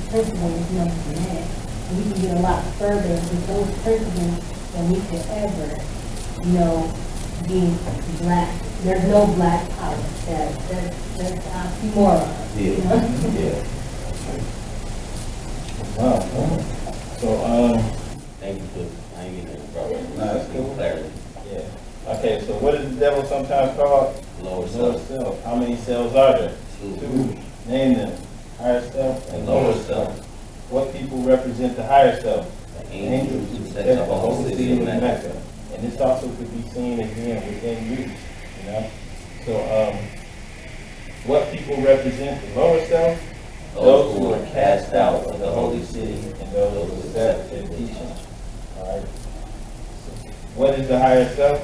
principles known to man. And we can get a lot further with those principles than we could ever, you know, being black. There's no black power. That's oxymoron. You know? Yeah. Wow. So, Thank you for hanging in, brother. That's cool. Clarity. yeah. Okay, so what is the devil sometimes called? Lower Lower self, self. How many cells are there? 2, Name them. Higher self and lower self. What people represent the higher self? The angels who set the whole city of Mecca. And this also could be seen again within reach, you know? So, what people represent the lower self? Those who were cast out of the holy city, And those who accept their teaching. All right? What is the higher self?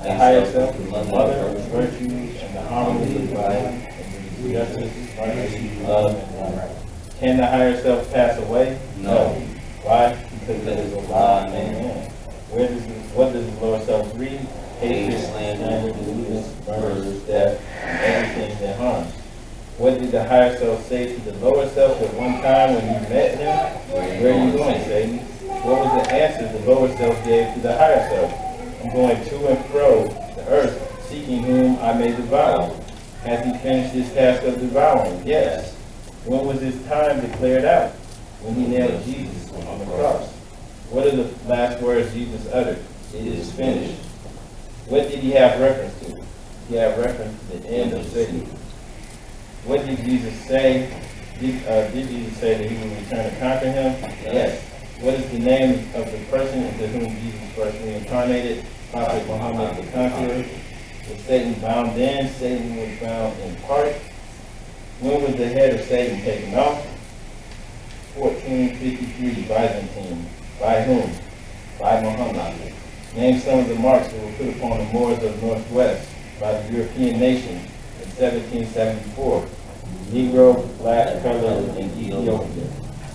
The higher self is the mother, the virtues, and the harmony of life, and the justice, mercy, love, and right. Can the higher self pass away? No. Why? Because it is a lie, man. What does the lower self breed? Hatred, slander, lewdness, murder, death, and everything that harms. What did the higher self say to the lower self at one time when you met him? Where are you going, Satan? What was the answer the lower self gave to the higher self? I'm going to and fro the earth, seeking whom I may devour. Has he finished his task of devouring? Yes. When was his time declared out? When he nailed Jesus on the cross. What are the last words Jesus uttered? It is finished. What did he have reference to? He had reference to the end of Satan. What did Jesus say? Did Jesus say that he would return to conquer him? Yes. What is the name of the person into whom Jesus first reincarnated? Prophet Muhammad the Conqueror. Was Satan bound in? Satan was bound in part. When was the head of Satan taken off? 1453, Byzantine. By whom? By Muhammad. Name some of the marks that were put upon the Moors of the Northwest by the European nations in 1774. Negro, black, colored, and Ethiopia.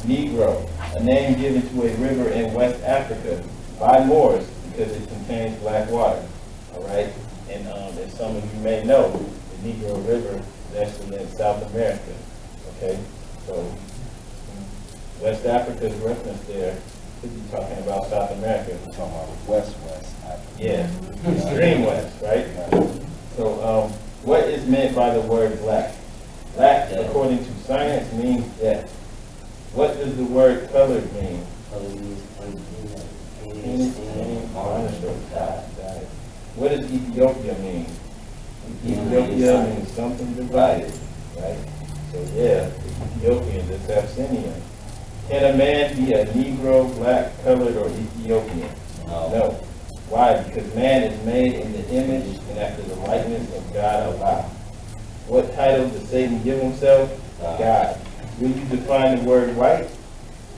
Negro, a name given to a river in West Africa by Moors because it contains black water. All right? And as some of you may know, the Negro River is actually in South America. Okay? So West Africa's reference there could be talking about South America. We're talking about West Africa. Yeah, extreme west, right? So, what is meant by the word black? Black, according to science, means death. What does the word colored mean? What does Ethiopia mean? Ethiopia means something divided, right? So yeah, Ethiopian, that's Abyssinian. Can a man be a Negro, black, colored, or Ethiopian? No. Why? Because man is made in the image and after the likeness of God Allah. What title does Satan give himself? God. Will you define the word white?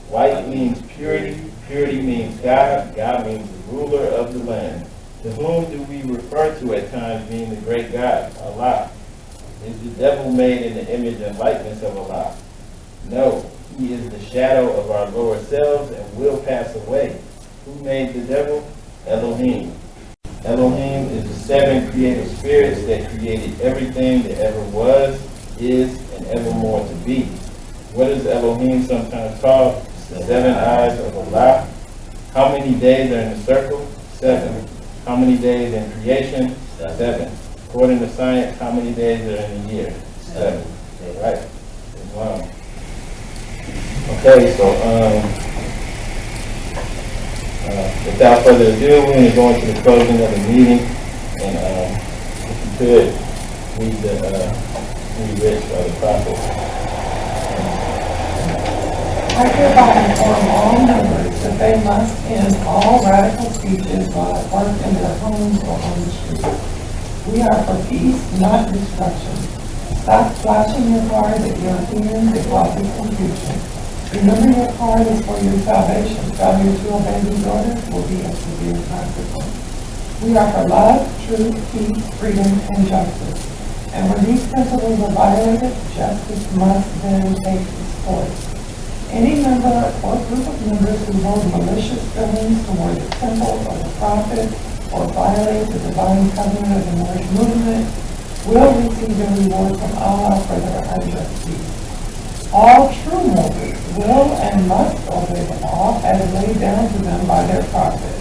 White means purity. Purity means God. God means the ruler of the land. To whom do we refer to at times being the great God? Allah. Is the devil made in the image and likeness of Allah? No. He is the shadow of our lower selves and will pass away. Who made the devil? Elohim. Elohim is the 7 creative spirits that created everything that ever was, is, and evermore to be. What is Elohim sometimes called? The 7 eyes of Allah. How many days are in a circle? 7. How many days in creation? 7. According to science, how many days are in a year? 7. Right. Wow. Okay, so without further ado, we're going to go into the closing of the meeting, and if you could read Rich or the prophet. I hereby inform all members that they must end all radical speeches while at work in their homes or on the streets. We are for peace, not destruction. Stop flashing your card that you're in that causes confusion. Remember, your card is for your salvation. Failure to obey these orders will be a severe consequence. We are for love, truth, peace, freedom, and justice. And when these principles are violated, justice must then take its course. Any member or group of members who hold malicious feelings toward the temple or the prophet or violate the divine covenant of the Moorish movement will receive a reward from Allah for their unjust deeds. All true Muslims will and must obey the law as laid down to them by their prophet.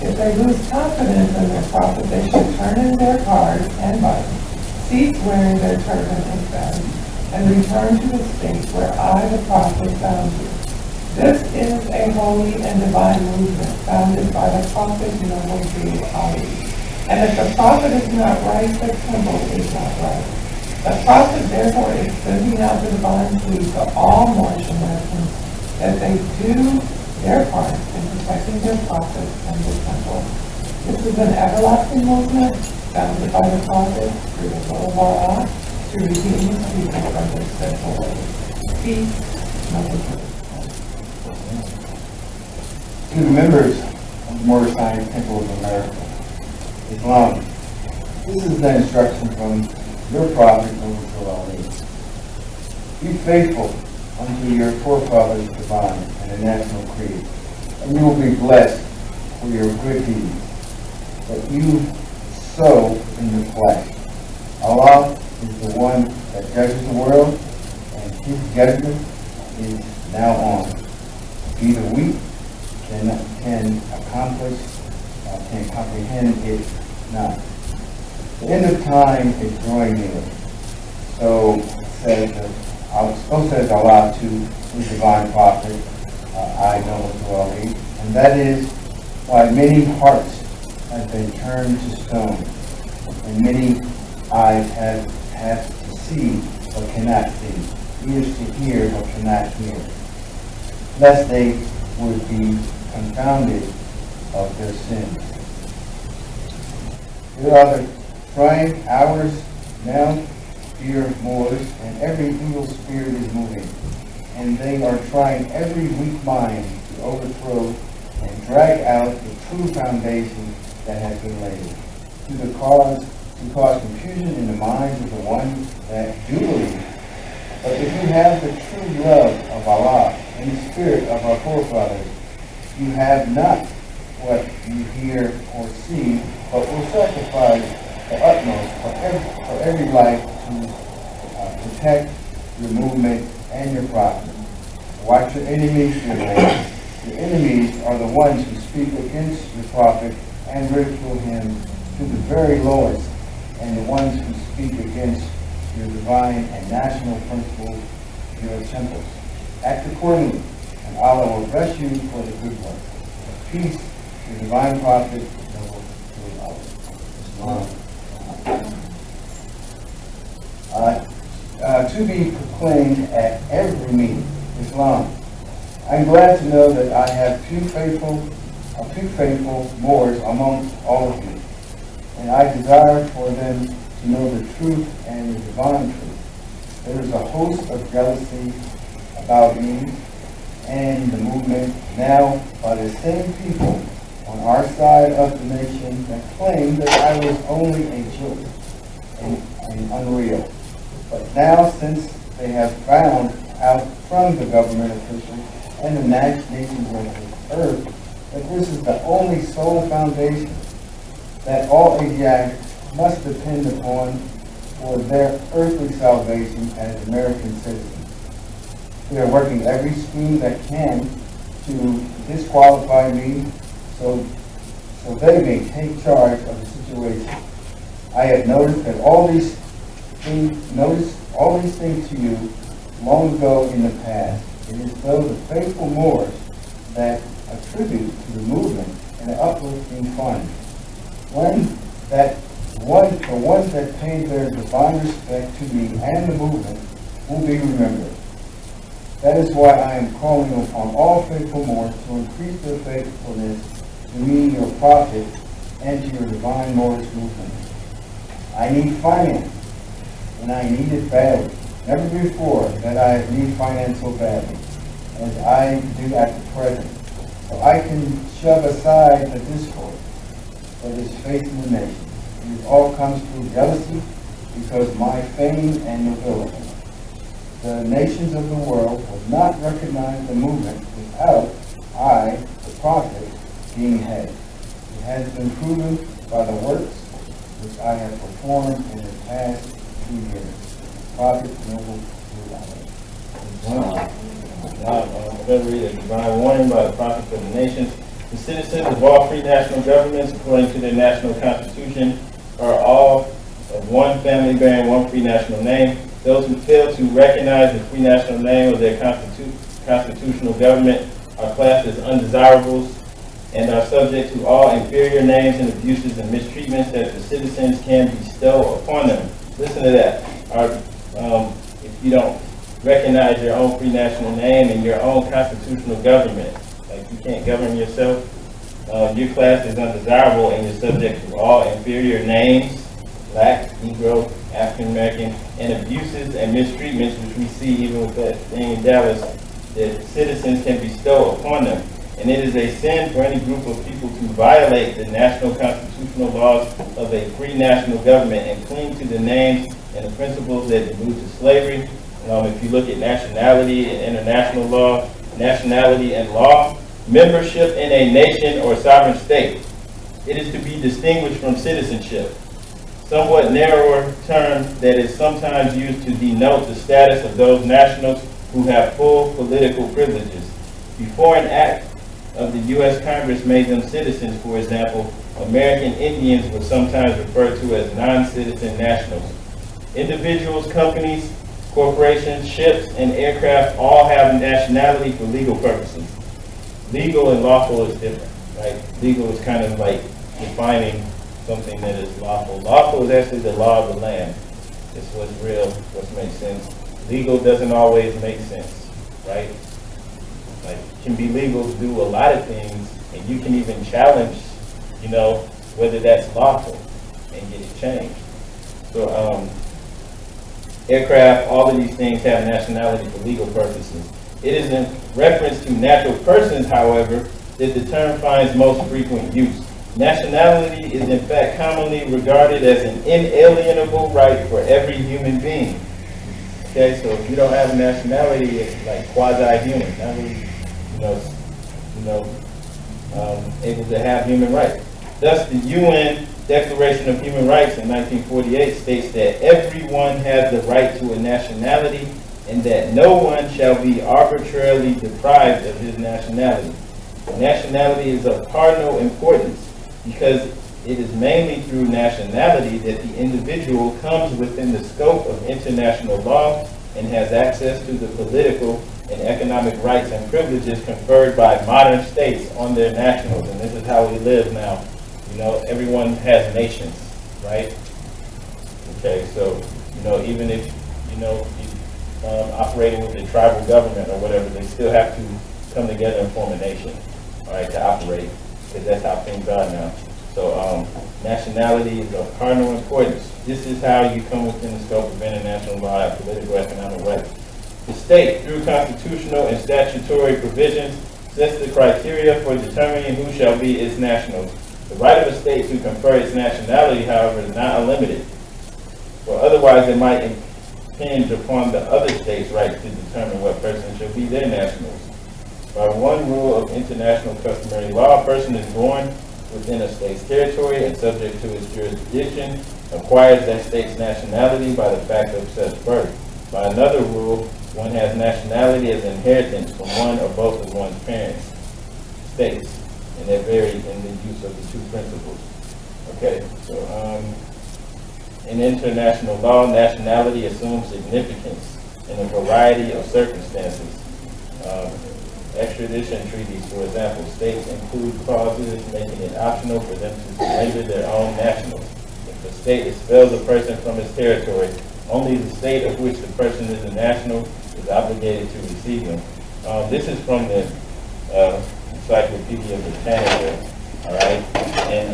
If they lose confidence in their prophet, they should turn in their cards and buttons, cease wearing their turban and badge, and return to the state where I, the prophet, found you. This is a holy and divine movement founded by the prophet noble Ali. And if the prophet is not right, the temple is not right. The prophet therefore is sending out the divine plea to all Moorish Americans that they do their part in protecting their prophet and the temple. This is an everlasting movement founded by the prophet through the will of Allah to redeem his people from their sinful ways. Peace, nothing. To the members of the Moorish Science Temple of America, Islam, this is the instruction from your prophet, Noble Ali. Be faithful unto your forefathers divine and the national creed, and you will be blessed for your good deeds that you sow in the flesh. Allah is the one that judges the world, and his judgment is now on. Be the weak can comprehend it not. The end of time is drawing near. So says Allah to his divine prophet, I know to Ali, and that is why many hearts have been turned to stone, and many eyes have to see but cannot see, ears to hear but cannot hear, lest they would be confounded of their sins. Here are the trying hours now, dear Moors, and every evil spirit is moving, and they are trying every weak mind to overthrow and drag out the true foundation that has been laid, to cause confusion in the minds of the ones that do believe. But if you have the true love of Allah and the spirit of our forefathers, you have not what you hear or see, but will sacrifice the utmost for every life to protect your movement and your prophet. Watch your enemies, dear ladies. Your enemies are the ones who speak against your prophet and ridicule him to the very lowest, and the ones who speak against your divine and national principles, your temples. Act accordingly, and Allah will bless you for the good work. Peace, your divine prophet, to be proclaimed at every meeting, Islam. I'm glad to know that I have few faithful Moors among all of you, and I desire for them to know the truth and the divine truth. There is a host of jealousy about me and the movement now by the same people on our side of the nation that claim that I was only a joke and unreal. But now, since they have found out from the government officials and the nations of the earth that this is the only sole foundation that all Asiatics must depend upon for their earthly salvation as American citizens, they are working every scheme that can to disqualify me so they may take charge of the situation. I have noticed that all these things to you long ago in the past. It is those the faithful Moors that attribute to the movement an uplifting fund. The ones that paid their divine respect to me and the movement will be remembered. That is why I am calling upon all faithful Moors to increase their faithfulness to me, your prophet, and to your divine Moorish movement. I need finance, and I need it badly. Never before that I need finance so badly as I do at the present. So I can shove aside the discord that is facing the nation. It all comes through jealousy because my fame and nobility. the nations of the world would not recognize the movement without I, the prophet, being head. It has been proven by the works which I have performed in the past 2 years. Prophet Noble I'm going to read a divine warning by the prophet for the nations. The citizens of all free national governments, according to their national constitution, are all of one family bearing one free national name. Those who fail to recognize the free national name of their constitutional government are classed as undesirables and are subject to all inferior names and abuses and mistreatments that the citizens can bestow upon them. Listen to that. If you don't recognize your own free national name and your own constitutional government, like you can't govern yourself, your class is undesirable and you're subject to all inferior names, Black, Negro, African American, and abuses and mistreatments, which we see even with that thing in Dallas, that citizens can bestow upon them. And it is a sin for any group of people to violate the national constitutional laws of a free national government and cling to the names and the principles that allude to slavery. If you look at nationality and international law, nationality and law, membership in a nation or sovereign state, it is to be distinguished from citizenship, somewhat narrower term that is sometimes used to denote the status of those nationals who have full political privileges. Before an act of the U.S. Congress made them citizens, for example, American Indians were sometimes referred to as non-citizen nationals. Individuals, companies, corporations, ships, and aircraft all have nationality for legal purposes. Legal and lawful is different, right? Legal is kind of like defining something that is lawful. Lawful is actually the law of the land. It's what's real, what makes sense. Legal doesn't always make sense, right? Like, it can be legal to do a lot of things, and you can even challenge, whether that's lawful and get it changed. So, aircraft, all of these things have nationality for legal purposes. It is in reference to natural persons, however, that the term finds most frequent use. Nationality is in fact commonly regarded as an inalienable right for every human being. Okay, so if you don't have a nationality, it's like quasi-human, not really, able to have human rights. Thus, the UN Declaration of Human Rights in 1948 states that everyone has the right to a nationality and that no one shall be arbitrarily deprived of his nationality. Nationality is of cardinal importance because it is mainly through nationality that the individual comes within the scope of international law and has access to the political and economic rights and privileges conferred by modern states on their nationals. And this is how we live now. Everyone has nations, right? Okay, so, even if, operating with a tribal government or whatever, they still have to come together and form a nation, all right, to operate, because that's how things are now. So nationality is of cardinal importance. This is how you come within the scope of international law and political economic rights. The state, through constitutional and statutory provisions, sets the criteria for determining who shall be its nationals. The right of a state to confer its nationality, however, is not unlimited, or otherwise it might impinge upon the other state's right to determine what person shall be their nationals. By one rule of international customary law, a person is born within a state's territory and subject to its jurisdiction, acquires that state's nationality by the fact of such birth. By another rule, one has nationality as inheritance from one or both of one's parents' states, and they vary in the use of the two principles. Okay, so in international law, nationality assumes significance in a variety of circumstances. Extradition treaties, for example, states include clauses making it optional for them to surrender their own nationals. If a state expels a person from its territory, only the state of which the person is a national is obligated to receive them. This is from the Encyclopedia Britannica, all right? And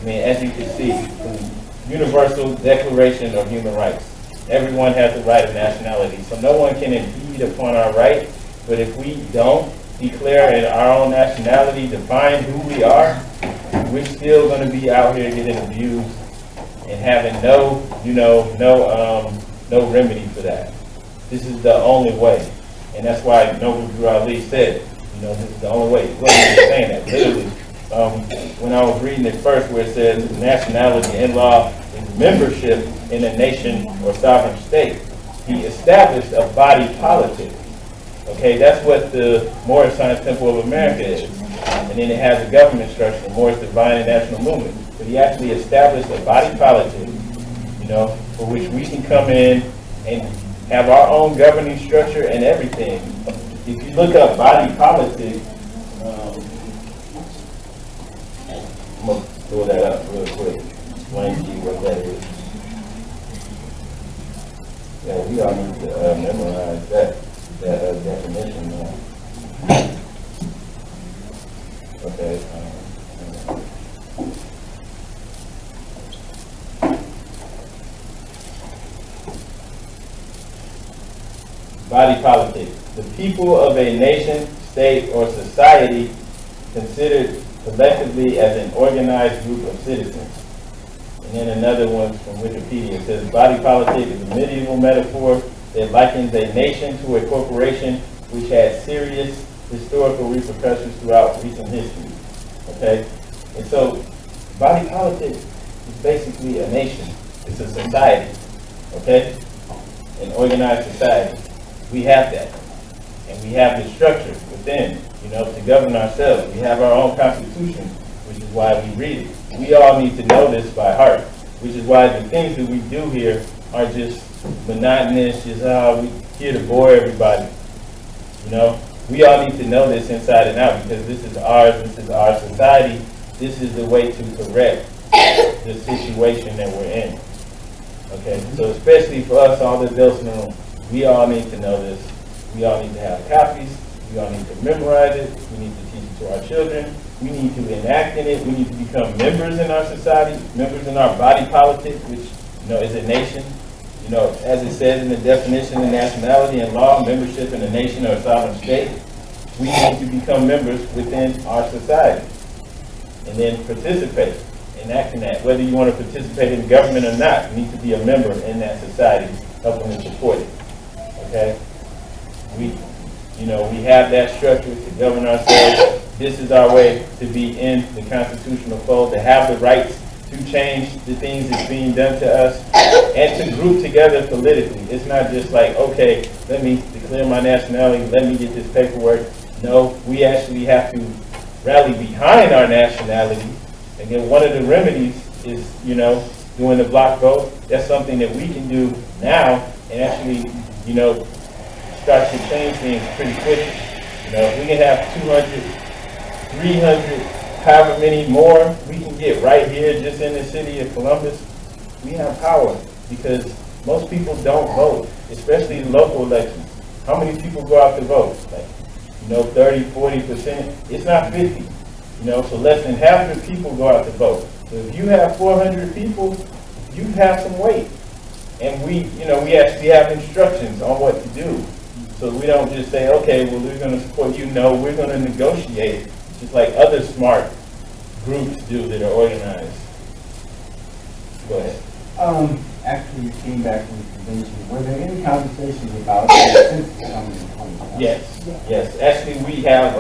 as you can see, the Universal Declaration of Human Rights, everyone has the right of nationality, so no one can impede upon our right. But if we don't declare our own nationality, define who we are, we're still going to be out here getting abused and having no remedy for that. this is the only way. And that's why Noble Drew Ali said, this is the only way. He wasn't even saying that. Literally, when I was reading it first, where it says nationality in law is membership in a nation or sovereign state, he established a body politic. Okay, that's what the Moorish Science Temple of America is. And then it has a government structure, the Moorish Divine and National Movement. But he actually established a body politic, for which we can come in and have our own governing structure and everything. If you look up body politic, I'm going to pull that up real quick, explain to you what that is. Yeah, we all need to memorize that definition. Okay. Body politic. The people of a nation, state, or society considered collectively as an organized group of citizens. And then another one from Wikipedia. It says, body politic is a medieval metaphor that likens a nation to a corporation which had serious historical repercussions throughout recent history. Okay? And so, body politic is basically a nation. It's a society. Okay? An organized society. We have that. And we have the structure within, to govern ourselves. We have our own constitution, which is why we read it. We all need to know this by heart, which is why the things that we do here are just monotonous, just we here to bore everybody. We all need to know this inside and out, because this is ours, this is our society, this is the way to correct the situation that we're in. Okay, so especially for us, all the adults in the room, we all need to know this. We all need to have copies. We all need to memorize it. We need to teach it to our children. We need to enact in it. We need to become members in our society, members in our body politic, which is a nation. As it says in the definition of nationality and law, membership in a nation or a sovereign state, we need to become members within our society and then participate, enacting that. Whether you want to participate in government or not, you need to be a member in that society, helping to support it. Okay? We have that structure to govern ourselves. This is our way to be in the constitutional fold, to have the rights to change the things that's being done to us, and to group together politically. It's not just like, okay, let me declare my nationality, let me get this paperwork. No, we actually have to rally behind our nationality. Again, one of the remedies is, doing the block vote. That's something that we can do now and actually, start to change things pretty quickly. If we can have 200, 300, however many more we can get right here just in the city of Columbus, we have power, because most people don't vote, especially in local elections. How many people go out to vote? 30, 40%. It's not 50. So less than half the people go out to vote. So if you have 400 people, you have some weight. And we actually have instructions on what to do. So we don't just say, okay, well, we're going to support you. No, we're going to negotiate, just like other smart groups do that are organized. Go ahead. After you came back from the convention, were there any conversations about the census coming in 2020? Yes. Actually, we have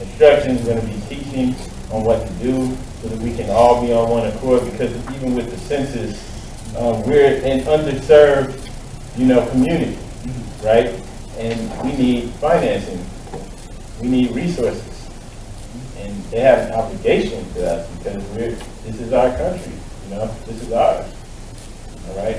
instructions. We're going to be teaching on what to do so that we can all be on one accord, because even with the census, we're an underserved, community, right? And we need financing. We need resources. And they have an obligation to us, because this is our country, this is ours. All right?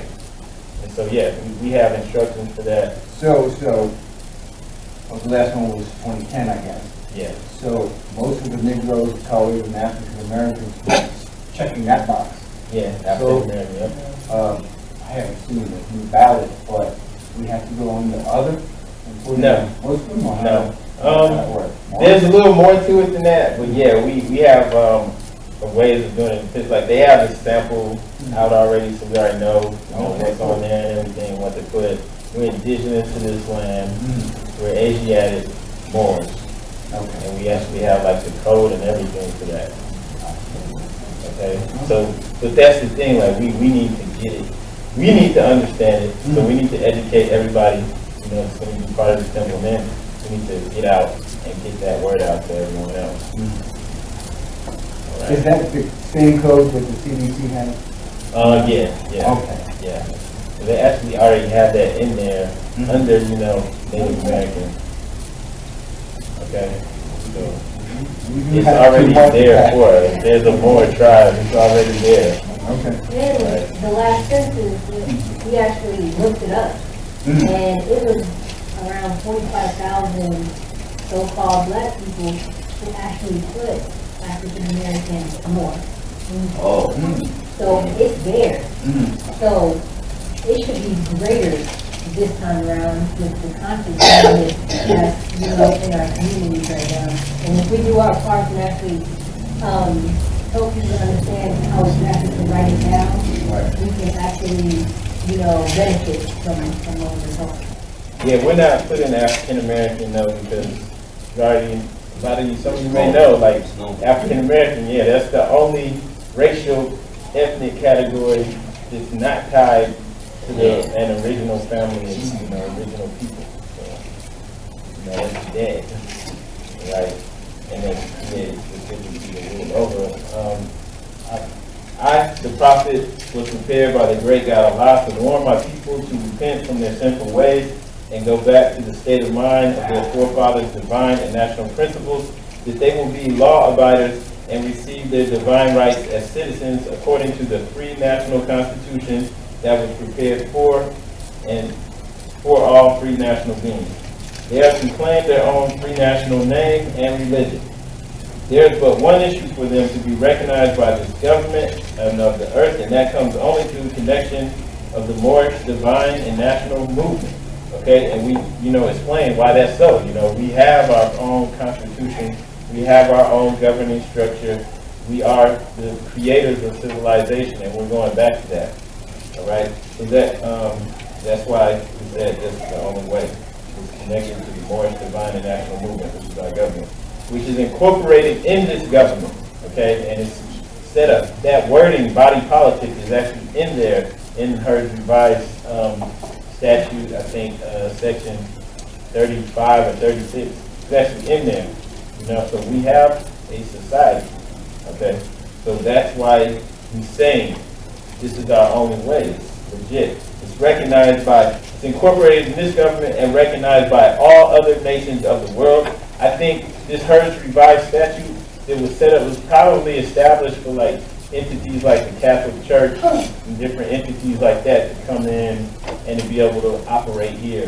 And so, yeah, we have instructions for that. So the last one was 2010, I guess. Yeah. So most of the Negroes, colors, and African Americans were checking that box. Yeah, African American, yep. I haven't seen the new ballot, but we have to go on the other. No. Muslim or no. There's a little more to it than that, but yeah, we have ways of doing it. It's like they have a sample out already, so we already know, what's on there and everything, what to put. We're indigenous to this land. We're Asiatic Moors. Okay. And we actually have like the code and everything for that. Okay. So, but that's the thing, like we need to get it. We need to understand it, so we need to educate everybody know, it's going to be part of the temple. And then we need to get out and get that word out to everyone else. All right. Is that the same code that the CDC has? Yeah. Okay. Yeah. So they actually already have that in there under, you know, Native American. Okay. So it's already there for us. There's a more tribe. It's already there. Okay. Then the last census, we actually looked it up, and it was around 45,000 so-called black people who actually put African Americans more. Oh. So it's there. So it should be greater this time around with the consciousness that's, you know, in our communities right now. And if we do our part and actually help people understand how exactly to write it down, we can actually, you know, benefit from those results. Yeah, we're not putting African American though because already a lot of you, some of you may know, like African American, yeah, that's the only racial ethnic category that's not tied to an original family and, you know, original people. So, you know, it's dead, right? And then created specifically to rule over. I, the prophet, was prepared by the great God Allah to warn my people to repent from their sinful ways and go back to the state of mind of their forefathers' divine and national principles, that they will be law-abiders and receive their divine rights as citizens according to the free national constitution that was prepared for and for all free national beings. They are to claim their own free national name and religion. There is but one issue for them to be recognized by this government and of the earth, and that comes only through connection of the Moorish divine and national movement. Okay, and we, you know, explain why that's so. You know, we have our own constitution, we have our own governing structure, we are the creators of civilization, and we're going back to that. All right, so that's why we said this is the only way. It's connected to the Moorish divine and national movement, which is our government, which is incorporated in this government. Okay, and it's set up. That wording, body politic, is actually in there in her revised statute, I think, section 35 or 36. It's actually in there. You know, so we have a society. Okay, so that's why he's saying this is our only way. It's legit. It's recognized by, it's incorporated in this government and recognized by all other nations of the world. I think this Hers revised statute that was set up was probably established for like entities like the Catholic Church and different entities like that to come in and to be able to operate here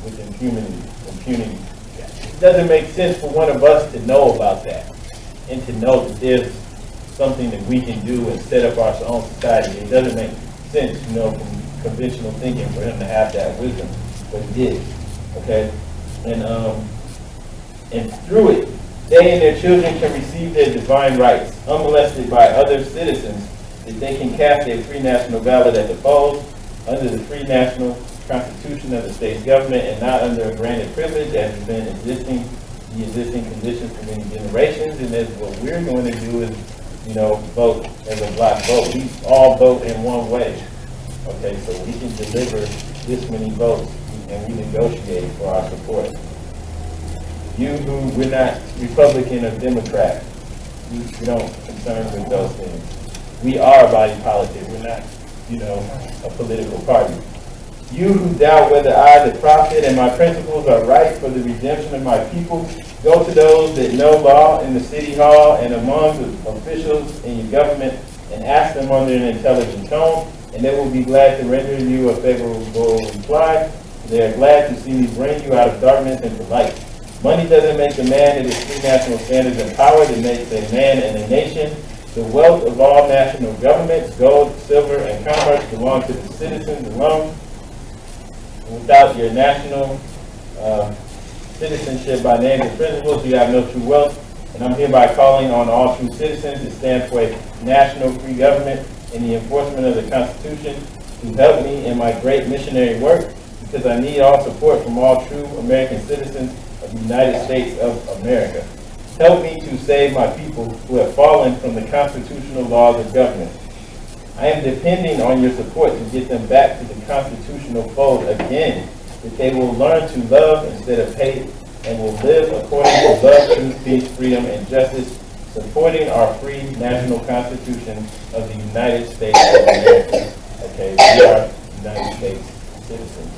with impunity. It doesn't make sense for one of us to know about that and to know that there's something that we can do and set up our own society. It doesn't make sense, you know, from conventional thinking for him to have that wisdom, but he did. Okay, and through it, they and their children can receive their divine rights, unmolested by other citizens, that they can cast their free national ballot at the polls under the free national constitution of the state's government and not under a granted privilege as has been the existing conditions for many generations. And that's what we're going to do is, you know, vote as a block vote. We all vote in one way. Okay, so we can deliver this many votes and we negotiate for our support. You who, we're not Republican or Democrat, we don't concern with those things. We are a body politic. We're not, you know, a political party. You who doubt whether I, the prophet, and my principles are right for the redemption of my people, go to those that know law in the city hall and among the officials in your government and ask them under an intelligent tone, and they will be glad to render you a favorable reply. They are glad to see me bring you out of darkness into light. Money doesn't make a man. It is free national standards and power that makes a man and a nation. The wealth of all national governments, gold, silver, and commerce belong to the citizens alone. Without your national citizenship by names and principles, you have no true wealth. And I'm hereby calling on all true citizens to stand for a national free government in the enforcement of the Constitution to help me in my great missionary work, because I need all support from all true American citizens of the United States of America. Help me to save my people who have fallen from the constitutional laws of government. I am depending on your support to get them back to the constitutional fold again that they will learn to love instead of hate, and will live according to love, truth, peace, freedom, and justice, supporting our free national constitution of the United States of America. Okay, we are United States citizens.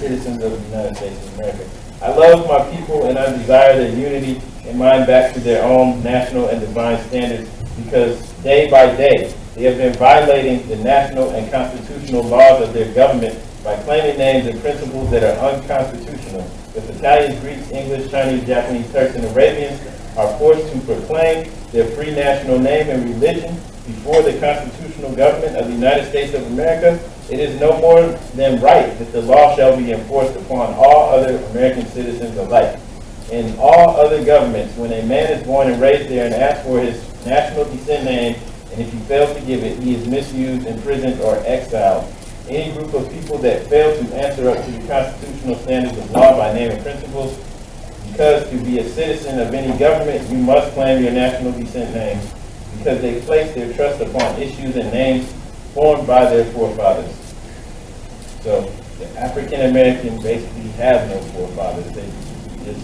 Citizens of the United States of America. I love my people and I desire their unity and mind back to their own national and divine standards, because day by day they have been violating the national and constitutional laws of their government by claiming names and principles that are unconstitutional. If Italians, Greeks, English, Chinese, Japanese, Turks, and Arabians are forced to proclaim their free national name and religion before the constitutional government of the United States of America, it is no more than right that the law shall be enforced upon all other American citizens alike. In all other governments, when a man is born and raised there and asks for his national descent name, and if he fails to give it, he is misused, imprisoned, or exiled. Any group of people that fail to answer up to the constitutional standards of law by name and principles, because to be a citizen of any government, you must claim your national descent name, because they place their trust upon issues and names formed by their forefathers. So the African American basically have no forefathers. They just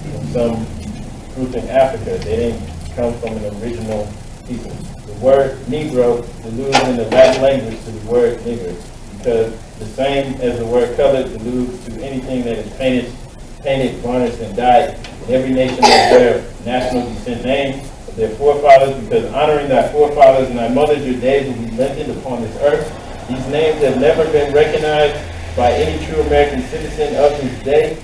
from some group in Africa. They didn't come from an original people. The word Negro alludes in the Latin language to the word nigger, because the same as the word colored alludes to anything that is painted, varnished, and dyed. In every nation has their national descent name of their forefathers, because honoring thy forefathers and thy mothers, your days will be lengthened upon this earth. These names have never been recognized by any true American citizen of this day.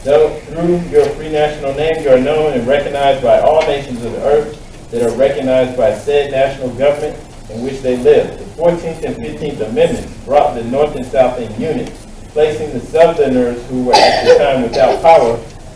Though through your free national name you are known and recognized by all nations of the earth that are recognized by said national government in which they live. The 14th and 15th Amendments brought the North and South in unit, placing the Southerners who were at the time without power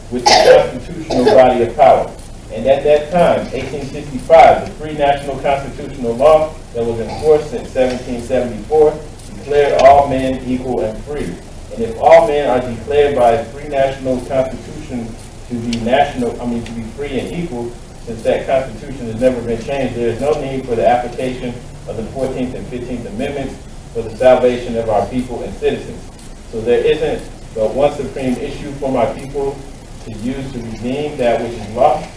with the constitutional body of power. And at that time, 1865, the free national constitutional law that was enforced since 1774 declared all men equal and free. And if all men are declared by a free national constitution to be to be free and equal, since that constitution has never been changed, there is no need for the application of the 14th and 15th Amendments for the salvation of our people and citizens. So there isn't but one supreme issue for my people to use to redeem that which is lost,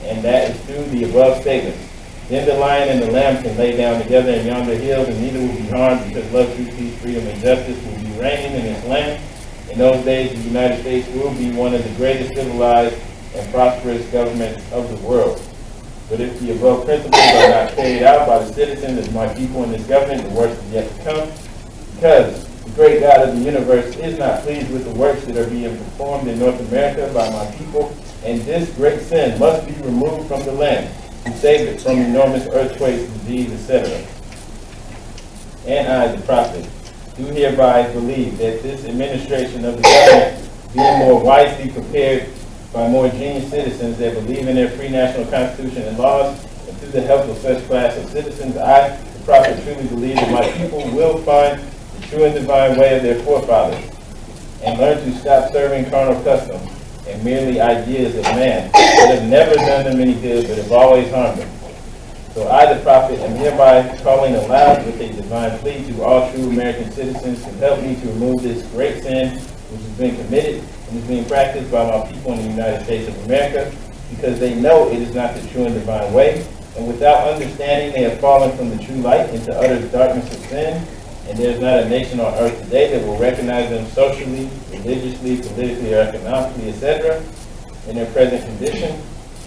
and that is through the above statements. Then the lion and the lamb can lay down together in yonder hills, and neither will be harmed, because love, truth, peace, freedom, and justice will be reigning in this land. In those days, the United States will be one of the greatest civilized and prosperous governments of the world. But if the above principles are not carried out by the citizens as my people in this government, the worst is yet to come, because the great God of the universe is not pleased with the works that are being performed in North America by my people, and this great sin must be removed from the land to save it from enormous earthquakes, disease, etc. And I, the prophet, do hereby believe that this administration of the government, being more wisely prepared by more genius citizens that believe in their free national constitution and laws, and through the help of such class of citizens, I, the prophet, truly believe that my people will find the true and divine way of their forefathers, and learn to stop serving carnal customs and merely ideas of man that have never done them any good but have always harmed them. So I, the prophet, am hereby calling aloud with a divine plea to all true American citizens to help me to remove this great sin which has been committed and is being practiced by my people in the United States of America, because they know it is not the true and divine way, and without understanding they have fallen from the true light into utter darkness of sin, and there is not a nation on earth today that will recognize them socially, religiously, politically, or economically, etc., in their present condition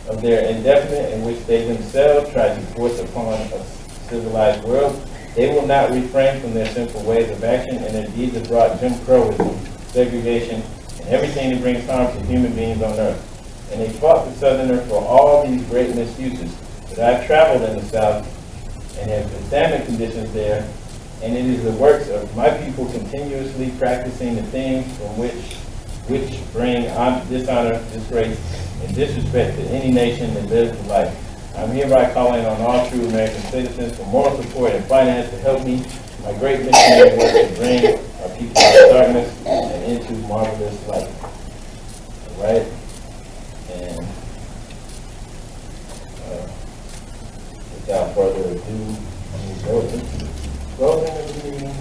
of their indefinite in which they themselves try to force upon a civilized world. They will not refrain from their sinful ways of action, and their deeds have brought Jim Crowism, segregation, and everything that brings harm to human beings on earth. And they fought the Southerner for all these great misuses. But I've traveled in the South and have examined conditions there, and it is the works of my people continuously practicing the things from which bring dishonor, disgrace, and disrespect to any nation that lives in life. I'm hereby calling on all true American citizens for moral support and finance to help me in my great missionary work to bring our people out of darkness and into marvelous light. All right? And without further ado, I'm going to go into closing of the meeting.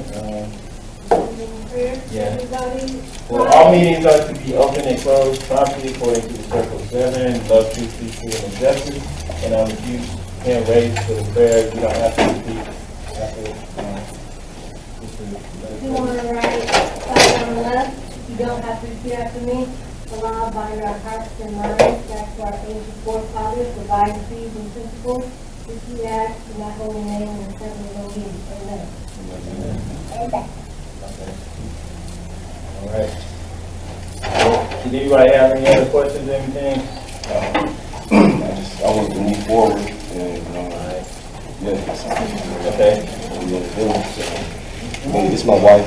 Opening prayer, Yeah. everybody. Well, all meetings are to be open and closed promptly according to the Circle 7, love, truth, peace, freedom, and justice. And if you hand raise for the prayer, you don't have to repeat after. If you want to write five on the left, you don't have to repeat after me. Allah, bind our hearts and minds back to our ancient forefathers, provide creeds and principles. If you ask in that holy name and certainly will be. Amen. All right. Did anybody have any other questions or anything? I want to move forward and, yeah, that's something Okay. we're going to do. So, I mean, this is my wife,